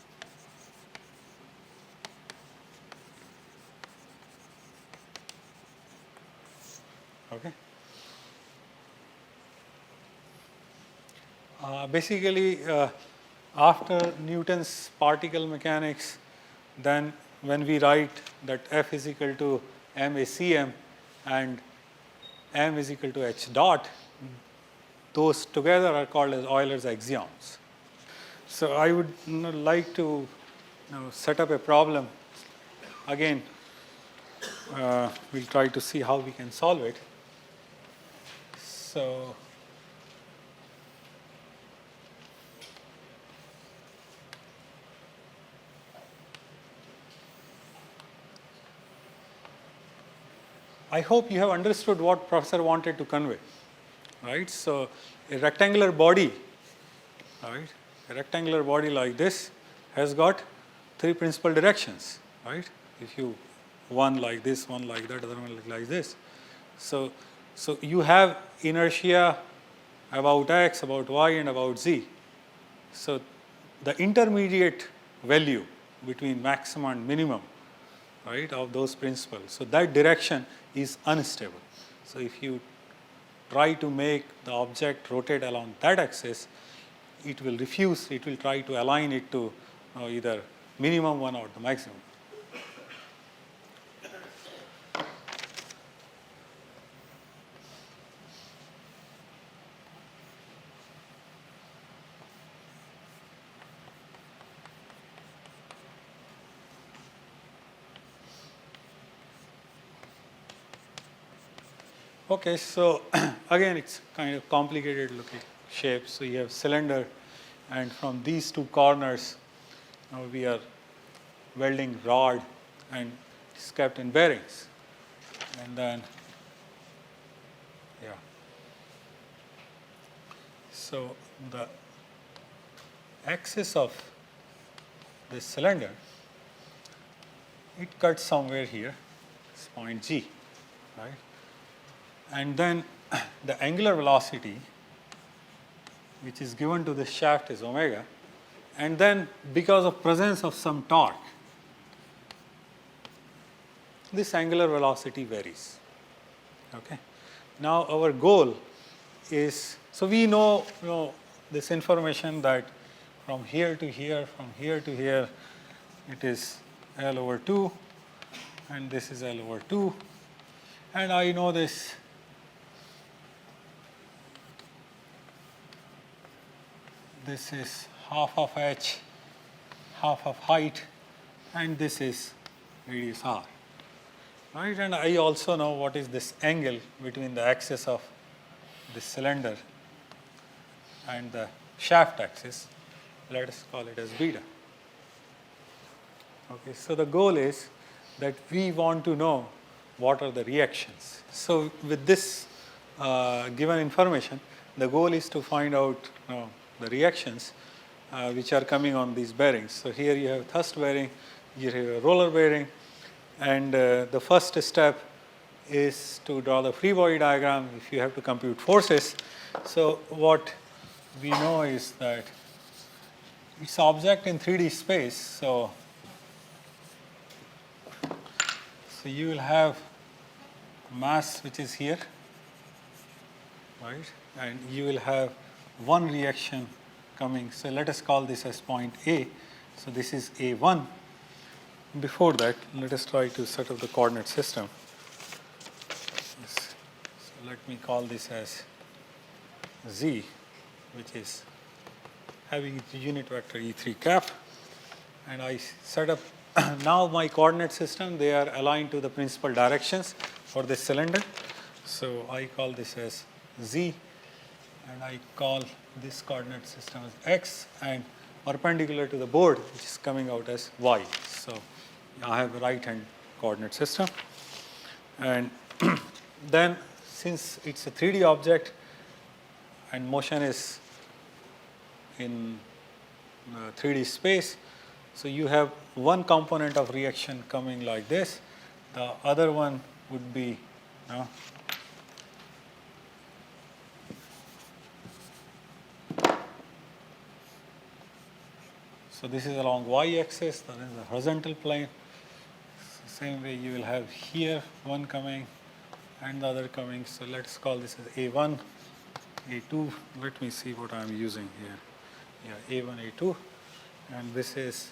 Speaker 1: Okay. Basically, after Newton's particle mechanics, then when we write that F is equal to MACM and M is equal to H dot, those together are called as Euler's axioms. So I would like to set up a problem. Again, we'll try to see how we can solve it. So I hope you have understood what professor wanted to convey, right? So a rectangular body, right? A rectangular body like this has got three principal directions, right? If you one like this, one like that, other one like this. So you have inertia about x, about y, and about z. So the intermediate value between maximum and minimum, right, of those principles. So that direction is unstable. So if you try to make the object rotate along that axis, it will refuse, it will try to align it to either minimum one or the maximum. Okay, so again it's kind of complicated looking shape. So you have cylinder, and from these two corners we are welding rod, and it's kept in bearings. And then, yeah. So the axis of this cylinder, it cuts somewhere here, it's point G, right? And then the angular velocity which is given to the shaft is omega, and then because of presence of some torque, this angular velocity varies. Okay. Now our goal is, so we know this information that from here to here, from here to here, it is L over 2, and this is L over 2, and I know this is half of h, half of height, and this is radius r, right? And I also know what is this angle between the axis of this cylinder and the shaft axis. Let us call it as beta. Okay, so the goal is that we want to know what are the reactions. So with this given information, the goal is to find out the reactions which are coming on these bearings. So here you have thrust bearing, you have a roller bearing, and the first step is to draw the free body diagram if you have to compute forces. So what we know is that it's object in 3D space. So you will have mass which is here, right? And you will have one reaction coming. So let us call this as point A. So this is A1. Before that, let us try to set up the coordinate system. So let me call this as Z, which is having the unit vector E3 cap. And I set up now my coordinate system, they are aligned to the principal directions for this cylinder. So I call this as Z, and I call this coordinate system as X, and perpendicular to the board, which is coming out as Y. So I have a right-hand coordinate system. And then since it's a 3D object and motion is in 3D space, so you have one component of reaction coming like this. The other one would be so this is along y-axis, that is the horizontal plane. Same way you will have here one coming and the other coming. So let's call this as A1. A2, let me see what I'm using here. Yeah, A1, A2, and this is,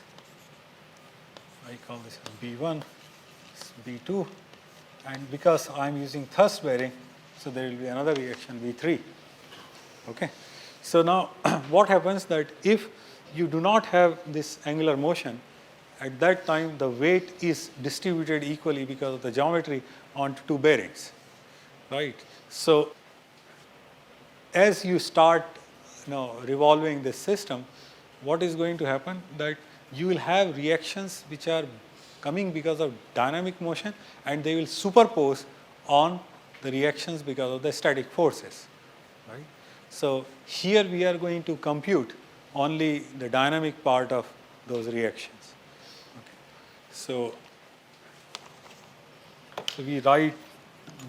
Speaker 1: I call this as B1, B2, and because I'm using thrust bearing, so there will be another reaction, B3. Okay. So now what happens that if you do not have this angular motion, at that time the weight is distributed equally because of the geometry onto two bearings, right? So as you start revolving this system, what is going to happen that you will have reactions which are coming because of dynamic motion, and they will superpose on the reactions because of the static forces, right? So here we are going to compute only the dynamic part of those reactions. Okay. So we write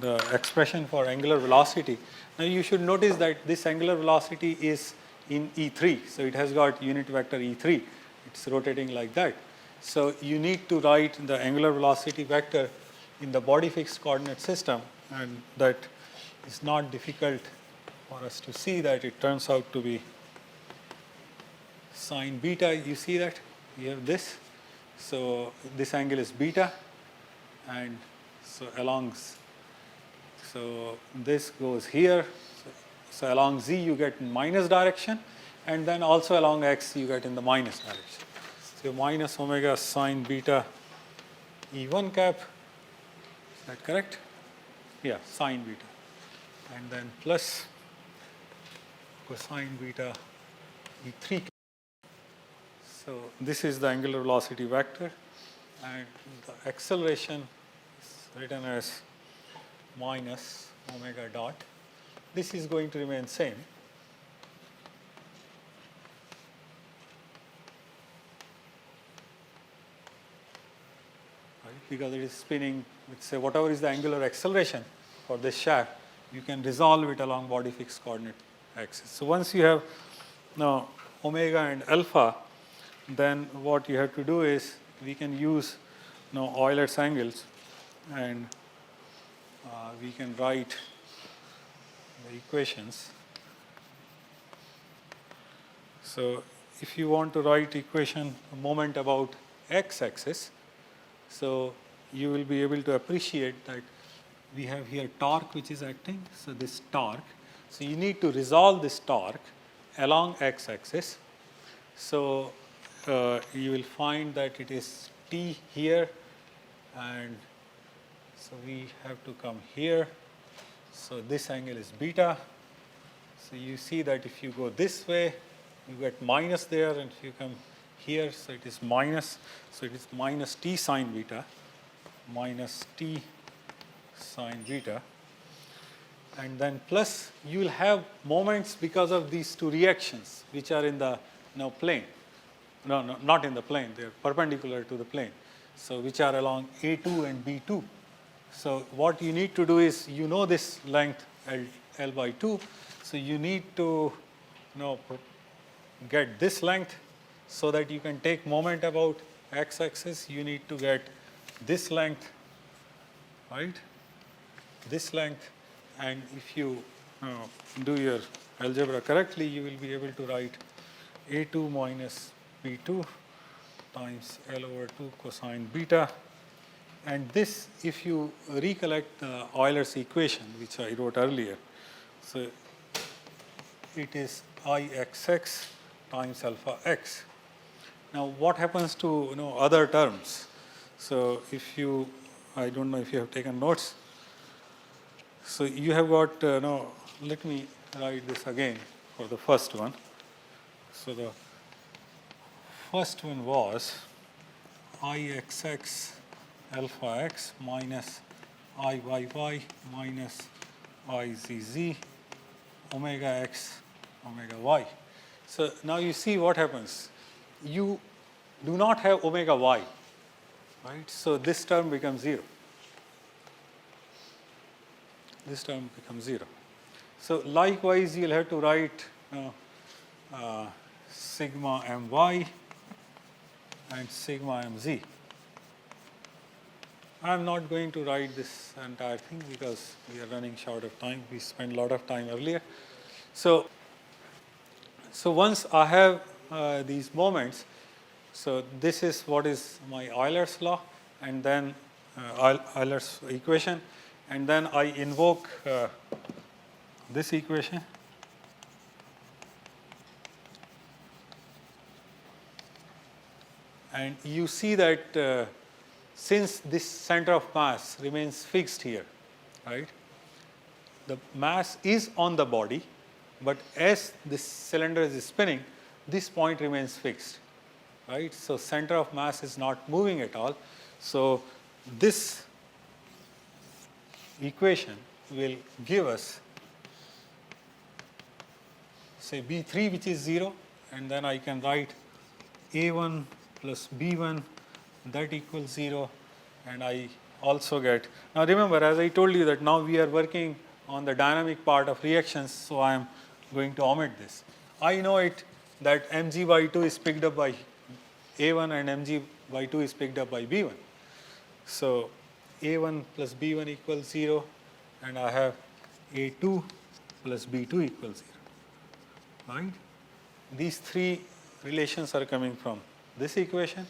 Speaker 1: the expression for angular velocity. Now you should notice that this angular velocity is in E3, so it has got unit vector E3. It's rotating like that. So you need to write the angular velocity vector in the body fixed coordinate system, and that is not difficult for us to see that it turns out to be sine beta. You see that? We have this. So this angle is beta, and so so this goes here. So along z you get in minus direction, and then also along x you get in the minus direction. So minus omega sine beta E1 cap, is that correct? Yeah, sine beta. And then plus cosine beta E3 cap. So this is the angular velocity vector, and the acceleration is written as minus omega dot. This is going to remain same. Right? Because it is spinning, let's say whatever is the angular acceleration for this shaft, you can resolve it along body fixed coordinate axis. So once you have now omega and alpha, then what you have to do is we can use Euler's angles, and we can write the equations. So if you want to write equation moment about x-axis, so you will be able to appreciate that we have here torque which is acting. So this torque, so you need to resolve this torque along x-axis. So you will find that it is t here, and so we have to come here. So this angle is beta. So you see that if you go this way, you get minus there, and if you come here, so it is minus. So it is minus t sine beta, minus t sine beta. And then plus you will have moments because of these two reactions which are in the plane. No, not in the plane, they are perpendicular to the plane. So which are along A2 and B2. So what you need to do is, this length L by 2, so you need to get this length so that you can take moment about x-axis. You need to get this length, right? This length, and if you do your algebra correctly, you will be able to write A2 minus B2 times L over 2 cosine beta. And this, if you recollect the Euler's equation, which I wrote earlier, so it is Ixx times alpha x. Now, what happens to other terms? So if you, I don't know if you have taken notes. So you have got let me write this again for the first one. So the first one was Ixx alpha x minus Iyy minus Izz omega x omega y. So now you see what happens. You do not have omega y, right? So this term becomes 0. This term becomes 0. So likewise, you'll have to write sigma my and sigma mz. I'm not going to write this entire thing because we are running short of time. We spent a lot of time earlier. So once I have these moments, so this is what is my Euler's law, and then Euler's equation, and then I invoke this equation. And you see that since this center of mass remains fixed here, right? The mass is on the body, but as this cylinder is spinning, this point remains fixed, right? So center of mass is not moving at all. So this equation will give us, say, B3, which is 0, and then I can write A1 plus B1, that equals 0, and I also get, now remember, as I told you that now we are working on the dynamic part of reactions, so I am going to omit this. I know it that mg by 2 is picked up by A1 and mg by 2 is picked up by B1. So A1 plus B1 equals 0, and I have A2 plus B2 equals 0, right? These three relations are coming from this equation.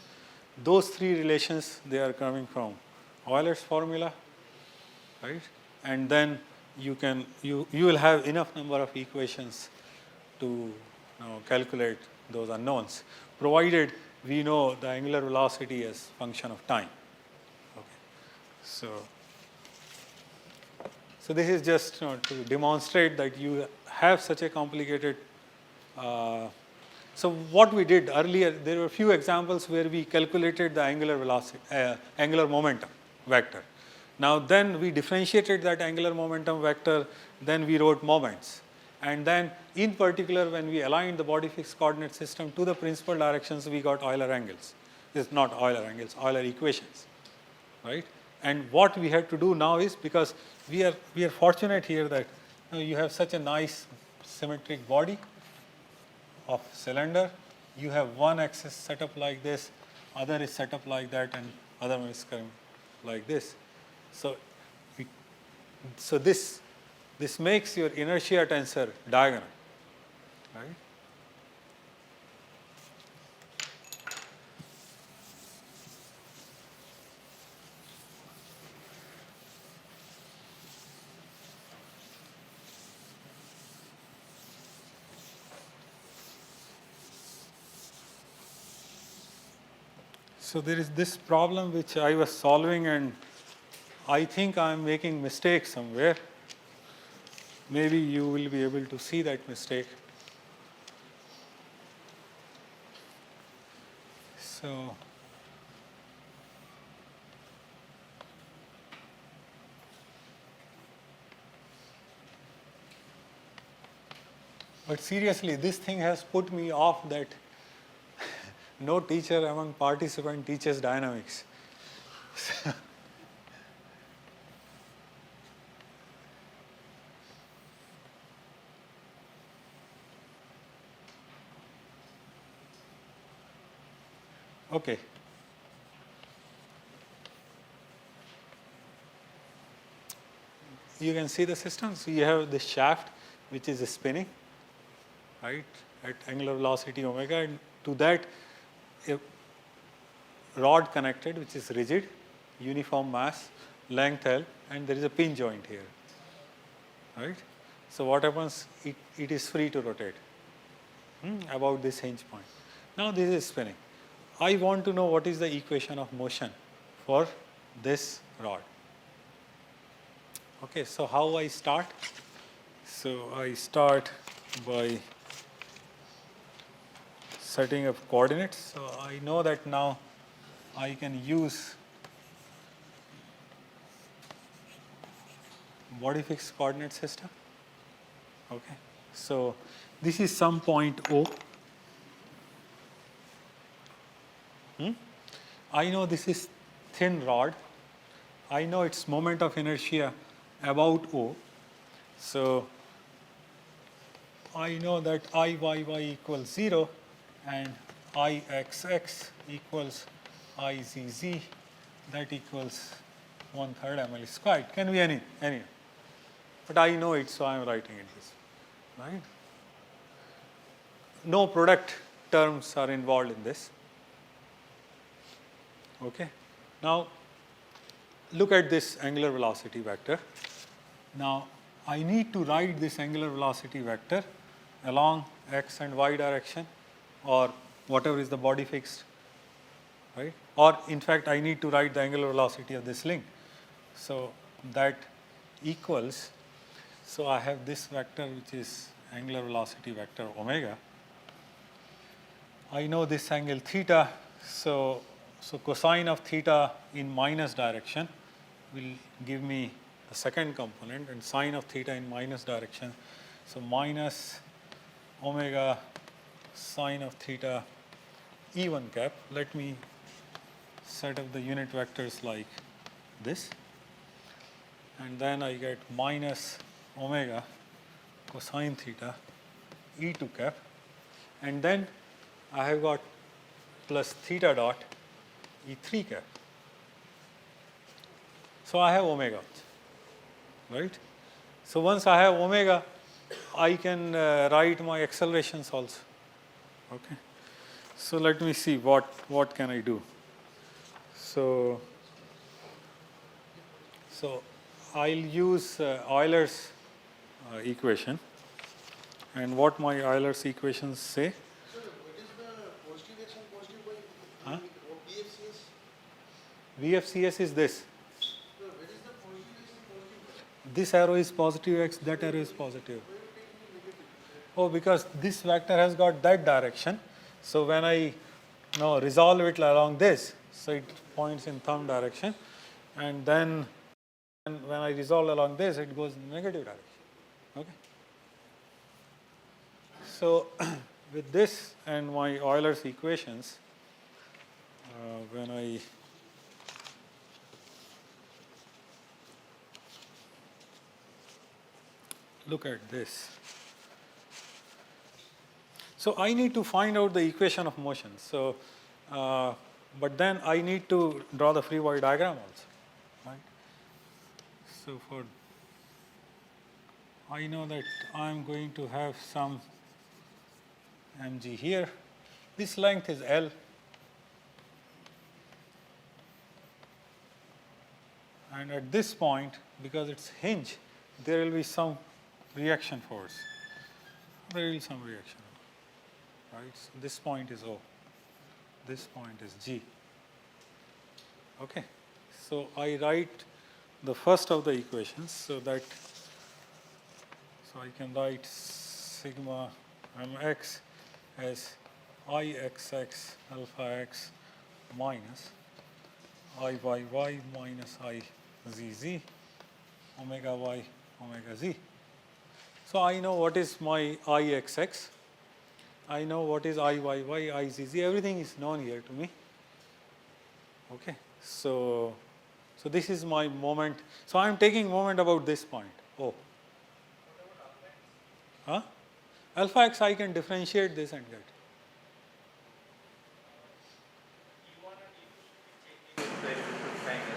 Speaker 1: Those three relations, they are coming from Euler's formula, right? And then you will have enough number of equations to calculate those unknowns, provided we know the angular velocity as function of time. Okay, so this is just to demonstrate that you have such a complicated. So what we did earlier, there were a few examples where we calculated the angular velocity, angular momentum vector. Now then we differentiated that angular momentum vector, then we wrote moments. And then in particular, when we aligned the body fixed coordinate system to the principal directions, we got Euler angles. It's not Euler angles, Euler equations, right? And what we have to do now is, because we are fortunate here that you have such a nice symmetric body of cylinder. You have one axis set up like this, other is set up like that, and other one is coming like this. So this makes your inertia tensor diagonal, right? So there is this problem which I was solving, and I think I am making mistakes somewhere. Maybe you will be able to see that mistake. So but seriously, this thing has put me off that no teacher among participants teaches dynamics. Okay. You can see the system. So you have this shaft which is spinning, right, at angular velocity omega, and to that a rod connected which is rigid, uniform mass, length L, and there is a pin joint here, right? So what happens? It is free to rotate about this hinge point. Now this is spinning. I want to know what is the equation of motion for this rod. Okay, so how I start? So I start by setting up coordinates. So I know that now I can use body fixed coordinate system. Okay, so this is some point O. I know this is thin rod. I know its moment of inertia about O. So I know that Iyy equals 0 and Ixx equals Izz, that equals 1/3 ml squared. Can be any. But I know it, so I am writing it this, right? no product terms are involved in this. Okay. Now, look at this angular velocity vector. Now, I need to write this angular velocity vector along x and y direction, or whatever is the body fixed, right? Or in fact, I need to write the angular velocity of this link. So that equals, so I have this vector which is angular velocity vector omega. I know this angle theta, so cosine of theta in minus direction will give me the second component, and sine of theta in minus direction. So minus omega sine of theta E1 cap. Let me set up the unit vectors like this. And then I get minus omega cosine theta E2 cap. And then I have got plus theta dot E3 cap. So I have omega, right? So once I have omega, I can write my accelerations also. Okay. So let me see what can I do. So I'll use Euler's equation, and what my Euler's equations say.
Speaker 2: Sir, what is the positive x and positive y?
Speaker 1: Huh?
Speaker 2: BFCS?
Speaker 1: VFCS is this.
Speaker 2: Sir, what is the positive x and positive y?
Speaker 1: This arrow is positive x, that arrow is positive. Oh, because this vector has got that direction. So when I now resolve it along this, so it points in thumb direction, and then when I resolve along this, it goes in negative direction. Okay. So with this and my Euler's equations, when I look at this, so I need to find out the equation of motion. So, but then I need to draw the free body diagram also, right? So for, I know that I am going to have some mg here. This length is L. And at this point, because it's hinge, there will be some reaction force. There will be some reaction, right? So this point is O. This point is G. Okay. So I write the first of the equations, so I can write sigma mx as ixx alpha x minus iyy minus izz omega y omega z. So I know what is my ixx, I know what is iyy, izz, everything is known here to me. Okay. So this is my moment. So I am taking moment about this point. Oh. Huh? Alpha x I can differentiate this and get.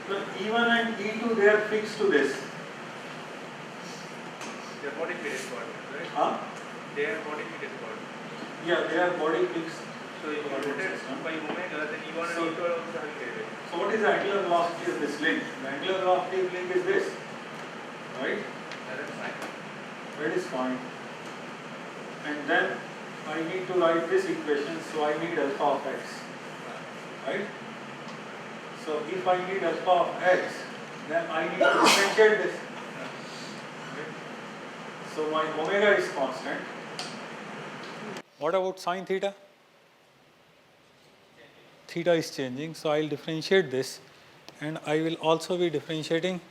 Speaker 1: Well, E1 and E2 they are fixed to this.
Speaker 3: They are body fitted coordinates, right?
Speaker 1: Huh?
Speaker 3: They are body fitted coordinates.
Speaker 1: Yeah, they are body fixed.
Speaker 3: So if you rotate by omega, then E1 and
Speaker 1: So-
Speaker 3: E2 are also having derivative.
Speaker 1: So what is the angular velocity of this link? The angular velocity of link is this, right?
Speaker 3: That's fine.
Speaker 1: That is fine. And then I need to write this equation, so I need alpha of x, right? So if I need alpha of x, then I need to differentiate this. Right? So my omega is constant. What about sine theta? Theta is changing, so I will differentiate this, and I will also be differentiating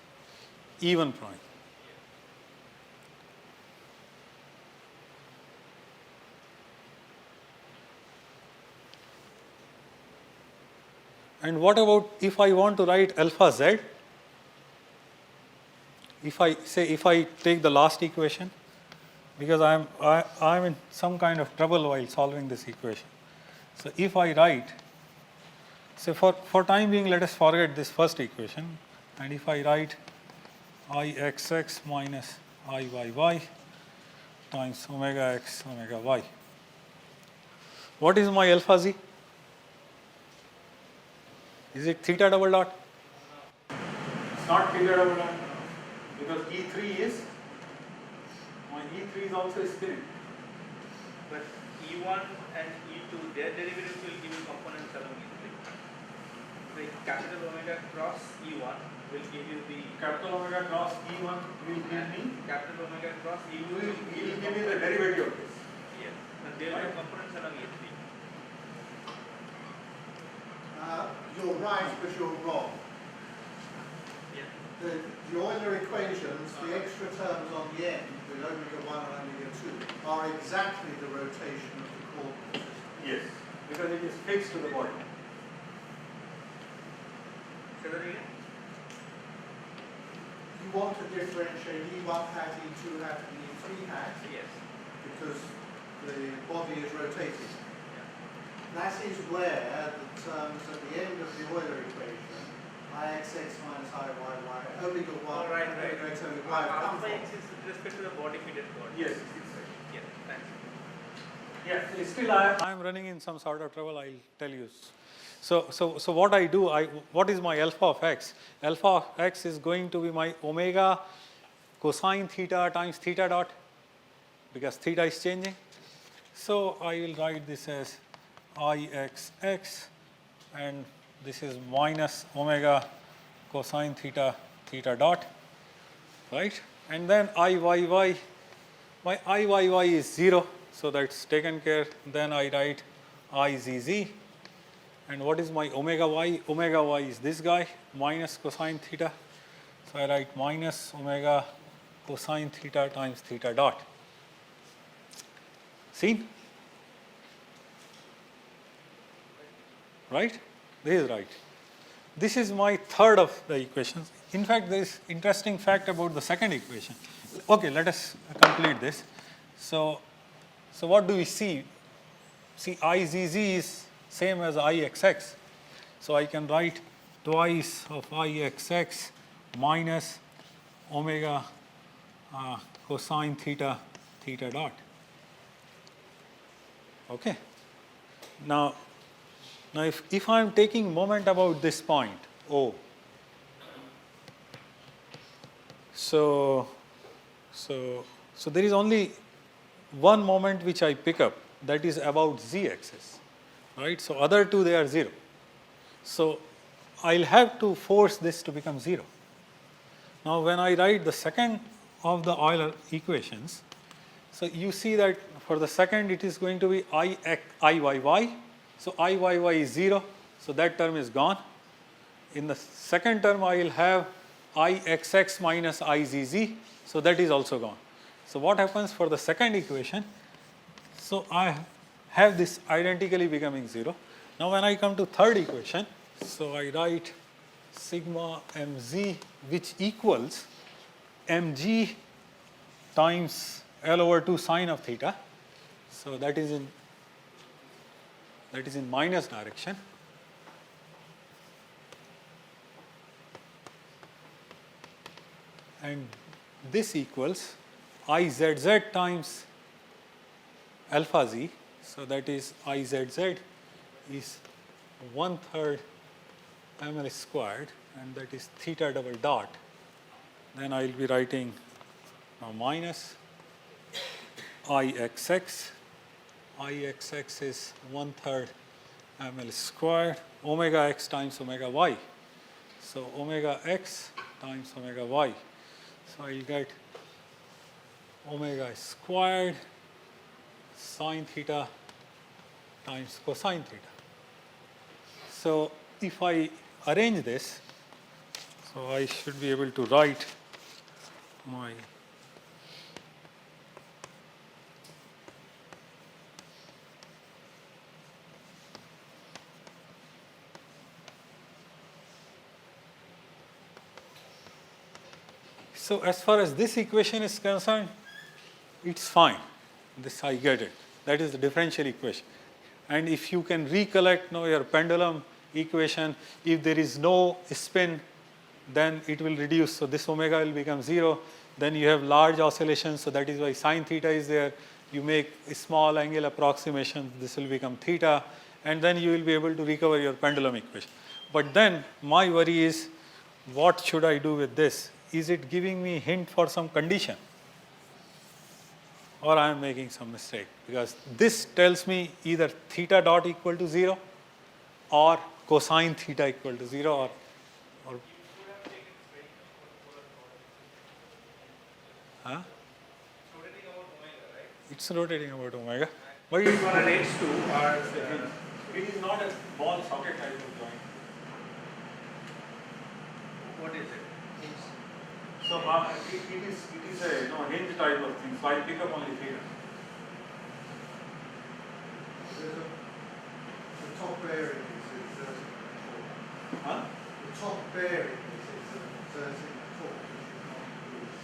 Speaker 1: E1 prime. And what about if I want to write alpha z? If I take the last equation, because I am in some kind of trouble while solving this equation. So if I write, so for time being, let us forget this first equation, and if I write ixx minus iyy times omega x omega y, What is my alpha z? Is it theta double dot? It's not theta double dot because E3 is, my E3 is also spinning.
Speaker 3: But E1 and E2, their derivatives will give you components along E3. The capital omega cross E1 will give you the
Speaker 1: Capital omega cross E1 will give me,
Speaker 3: capital omega cross E2
Speaker 1: will give me the derivative of this.
Speaker 3: Yes. And there will be components along E3.
Speaker 2: You're right, but you're wrong.
Speaker 3: Yeah.
Speaker 2: The Euler equations, the extra terms on the end, with omega 1 and omega 2, are exactly the rotation of the coordinate system.
Speaker 1: Yes, because it is fixed to the body.
Speaker 3: Say that again?
Speaker 2: You want to differentiate E1 hat, E2 hat, and E3 hat
Speaker 3: Yes.
Speaker 2: because the body is rotating.
Speaker 3: Yeah.
Speaker 2: That is where the terms at the end of the Euler equation, Ixx minus Iyy, omega 1,
Speaker 3: Oh, right,
Speaker 2: omega
Speaker 3: right.
Speaker 2: x, omega y, come
Speaker 3: Alpha
Speaker 2: from.
Speaker 3: x is with respect to the body fitted coordinate.
Speaker 1: Yes.
Speaker 3: Yes. Thanks.
Speaker 1: Yeah, still I am running in some sort of trouble, I'll tell you. So what I do, what is my alpha of x? Alpha of x is going to be my omega cosine theta times theta dot, because theta is changing. So I will write this as Ixx, and this is minus omega cosine theta theta dot, right? And then Iyy, my Iyy is 0, so that's taken care. Then I write Izz. And what is my omega y? Omega y is this guy, minus cosine theta. So I write minus omega cosine theta times theta dot. Seen? Right? This is right. This is my third of the equations. In fact, there is interesting fact about the second equation. Okay, let us complete this. So what do we see? See, Izz is same as Ixx. So I can write twice of Ixx minus omega cosine theta theta dot. Okay. Now if I am taking moment about this point, O, so there is only one moment which I pick up, that is about z axis, right? So other two, they are 0. So I'll have to force this to become 0. Now when I write the second of the Euler equations, so you see that for the second it is going to be Iyy. So Iyy is 0, so that term is gone. In the second term I will have Ixx minus Izz, so that is also gone. So what happens for the second equation? So I have this identically becoming 0. Now when I come to third equation, so I write sigma mz, which equals mg times L over 2 sine of theta. So that is in minus direction. And this equals Izz times alpha z. So that is Izz is 1/3 ml squared, and that is theta double dot. Then I will be writing now minus Ixx. Ixx is 1/3 ml squared, omega x times omega y. So omega x times omega y. So I will get omega squared sine theta times cosine theta. So if I arrange this, so I should be able to write my so as far as this equation is concerned, it's fine. This I get it. That is the differential equation. And if you can recollect now your pendulum equation, if there is no spin, then it will reduce. So this omega will become 0. Then you have large oscillations, so that is why sine theta is there. you make a small angle approximation, this will become theta, and then you will be able to recover your pendulum equation. But then my worry is, what should I do with this? Is it giving me hint for some condition? Or I am making some mistake? Because this tells me either theta dot equal to 0 or cosine theta equal to 0 or huh? It's rotating about omega. But it is
Speaker 3: For an H2 or
Speaker 1: it is not a ball socket type of joint.
Speaker 3: what is it?
Speaker 1: So it is a hinge type of thing. So I pick up only theta.
Speaker 2: There's the top bearing is exerting a torque.
Speaker 1: Huh?
Speaker 2: The top bearing is exerting a torque which you can't move.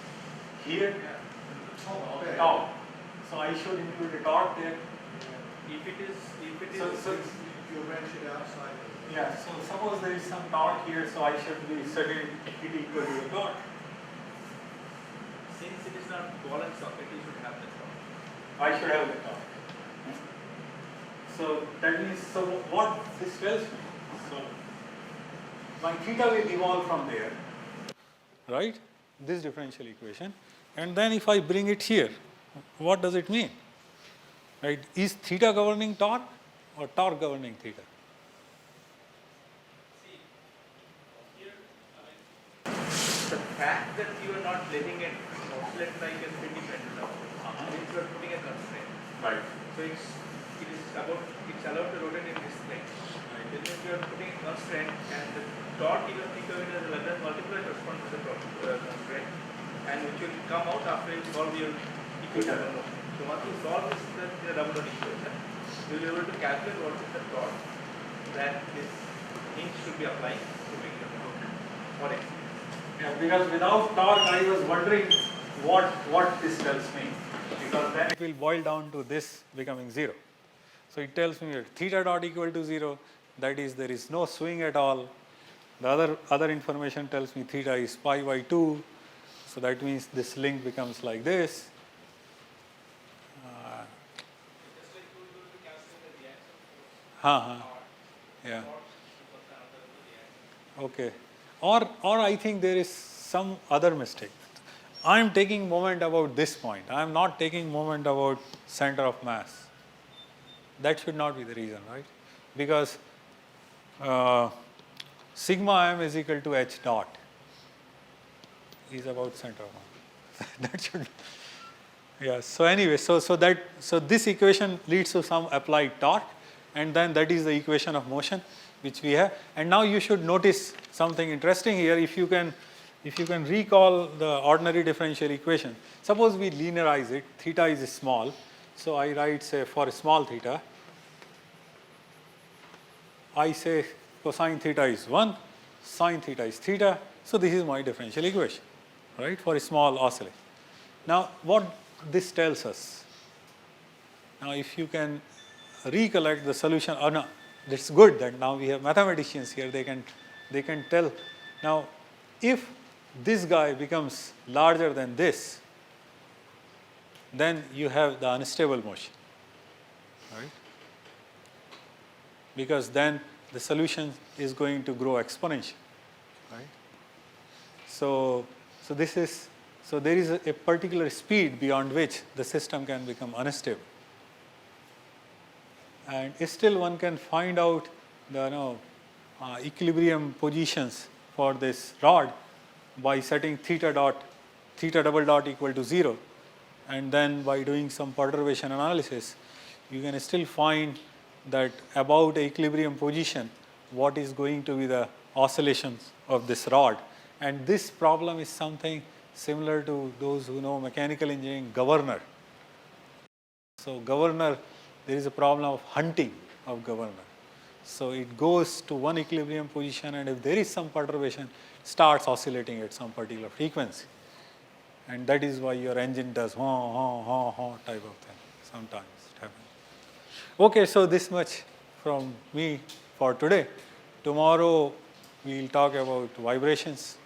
Speaker 1: Here,
Speaker 2: The top bearing.
Speaker 1: torque. So I should include a torque there.
Speaker 3: If it is
Speaker 1: So
Speaker 2: You wrench it outside of it.
Speaker 1: yeah. So suppose there is some torque here. So I should be setting it equal to a torque.
Speaker 3: since it is not ball and socket, you should have the torque.
Speaker 1: I should have the torque. So that means, so what this tells me, so my theta will evolve from there, right? This differential equation, and then if I bring it here, what does it mean? Right? Is theta governing torque or torque governing theta?
Speaker 3: The fact that you are not letting it oscillate like a pretty pendulum, means you are putting a constraint.
Speaker 1: Right.
Speaker 3: So it's allowed to rotate in this plane. That means you are putting a constraint, and the torque you think of it as a Lagrange multiplier response to the constraint, and which will come out after you solve your equation. So once you solve the double dot equation, you will be able to calculate what is the torque that this hinge should be applying to make the rotation. What is?
Speaker 1: Yeah, because without torque, I was wondering what this tells me, because then it will boil down to this becoming 0. So it tells me that theta dot equal to 0, that is, there is no swing at all. The other information tells me theta is pi by 2, so that means this link becomes like this. Yeah. Okay. Or I think there is some other mistake. I am taking moment about this point. I am not taking moment about center of mass. That should not be the reason, right? Because sigma m is equal to h dot is about center of mass. That should. Yeah. So anyway, so this equation leads to some applied torque, and then that is the equation of motion which we have. And now you should notice something interesting here. If you can recall the ordinary differential equation, suppose we linearize it. Theta is small, so I write, say, for small theta, I say cosine theta is 1, sine theta is theta. So this is my differential equation, right, for a small oscillation. Now what this tells us, now if you can recollect the solution, or no, that's good that now we have mathematicians here, they can tell. Now if this guy becomes larger than this, then you have the unstable motion, right? Because then the solution is going to grow exponentially, right? So there is a particular speed beyond which the system can become unstable. And still one can find out the equilibrium positions for this rod by setting theta double dot equal to 0, and then by doing some perturbation analysis, you can still find that about equilibrium position what is going to be the oscillations of this rod. And this problem is something similar to those who know mechanical engineering governor. So governor, there is a problem of hunting of governor. So it goes to one equilibrium position, and if there is some perturbation, starts oscillating at some particular frequency. And that is why your engine does honk, honk, honk, honk type of thing. Sometimes it happens. Okay, so this much from me for today. Tomorrow we will talk about vibrations.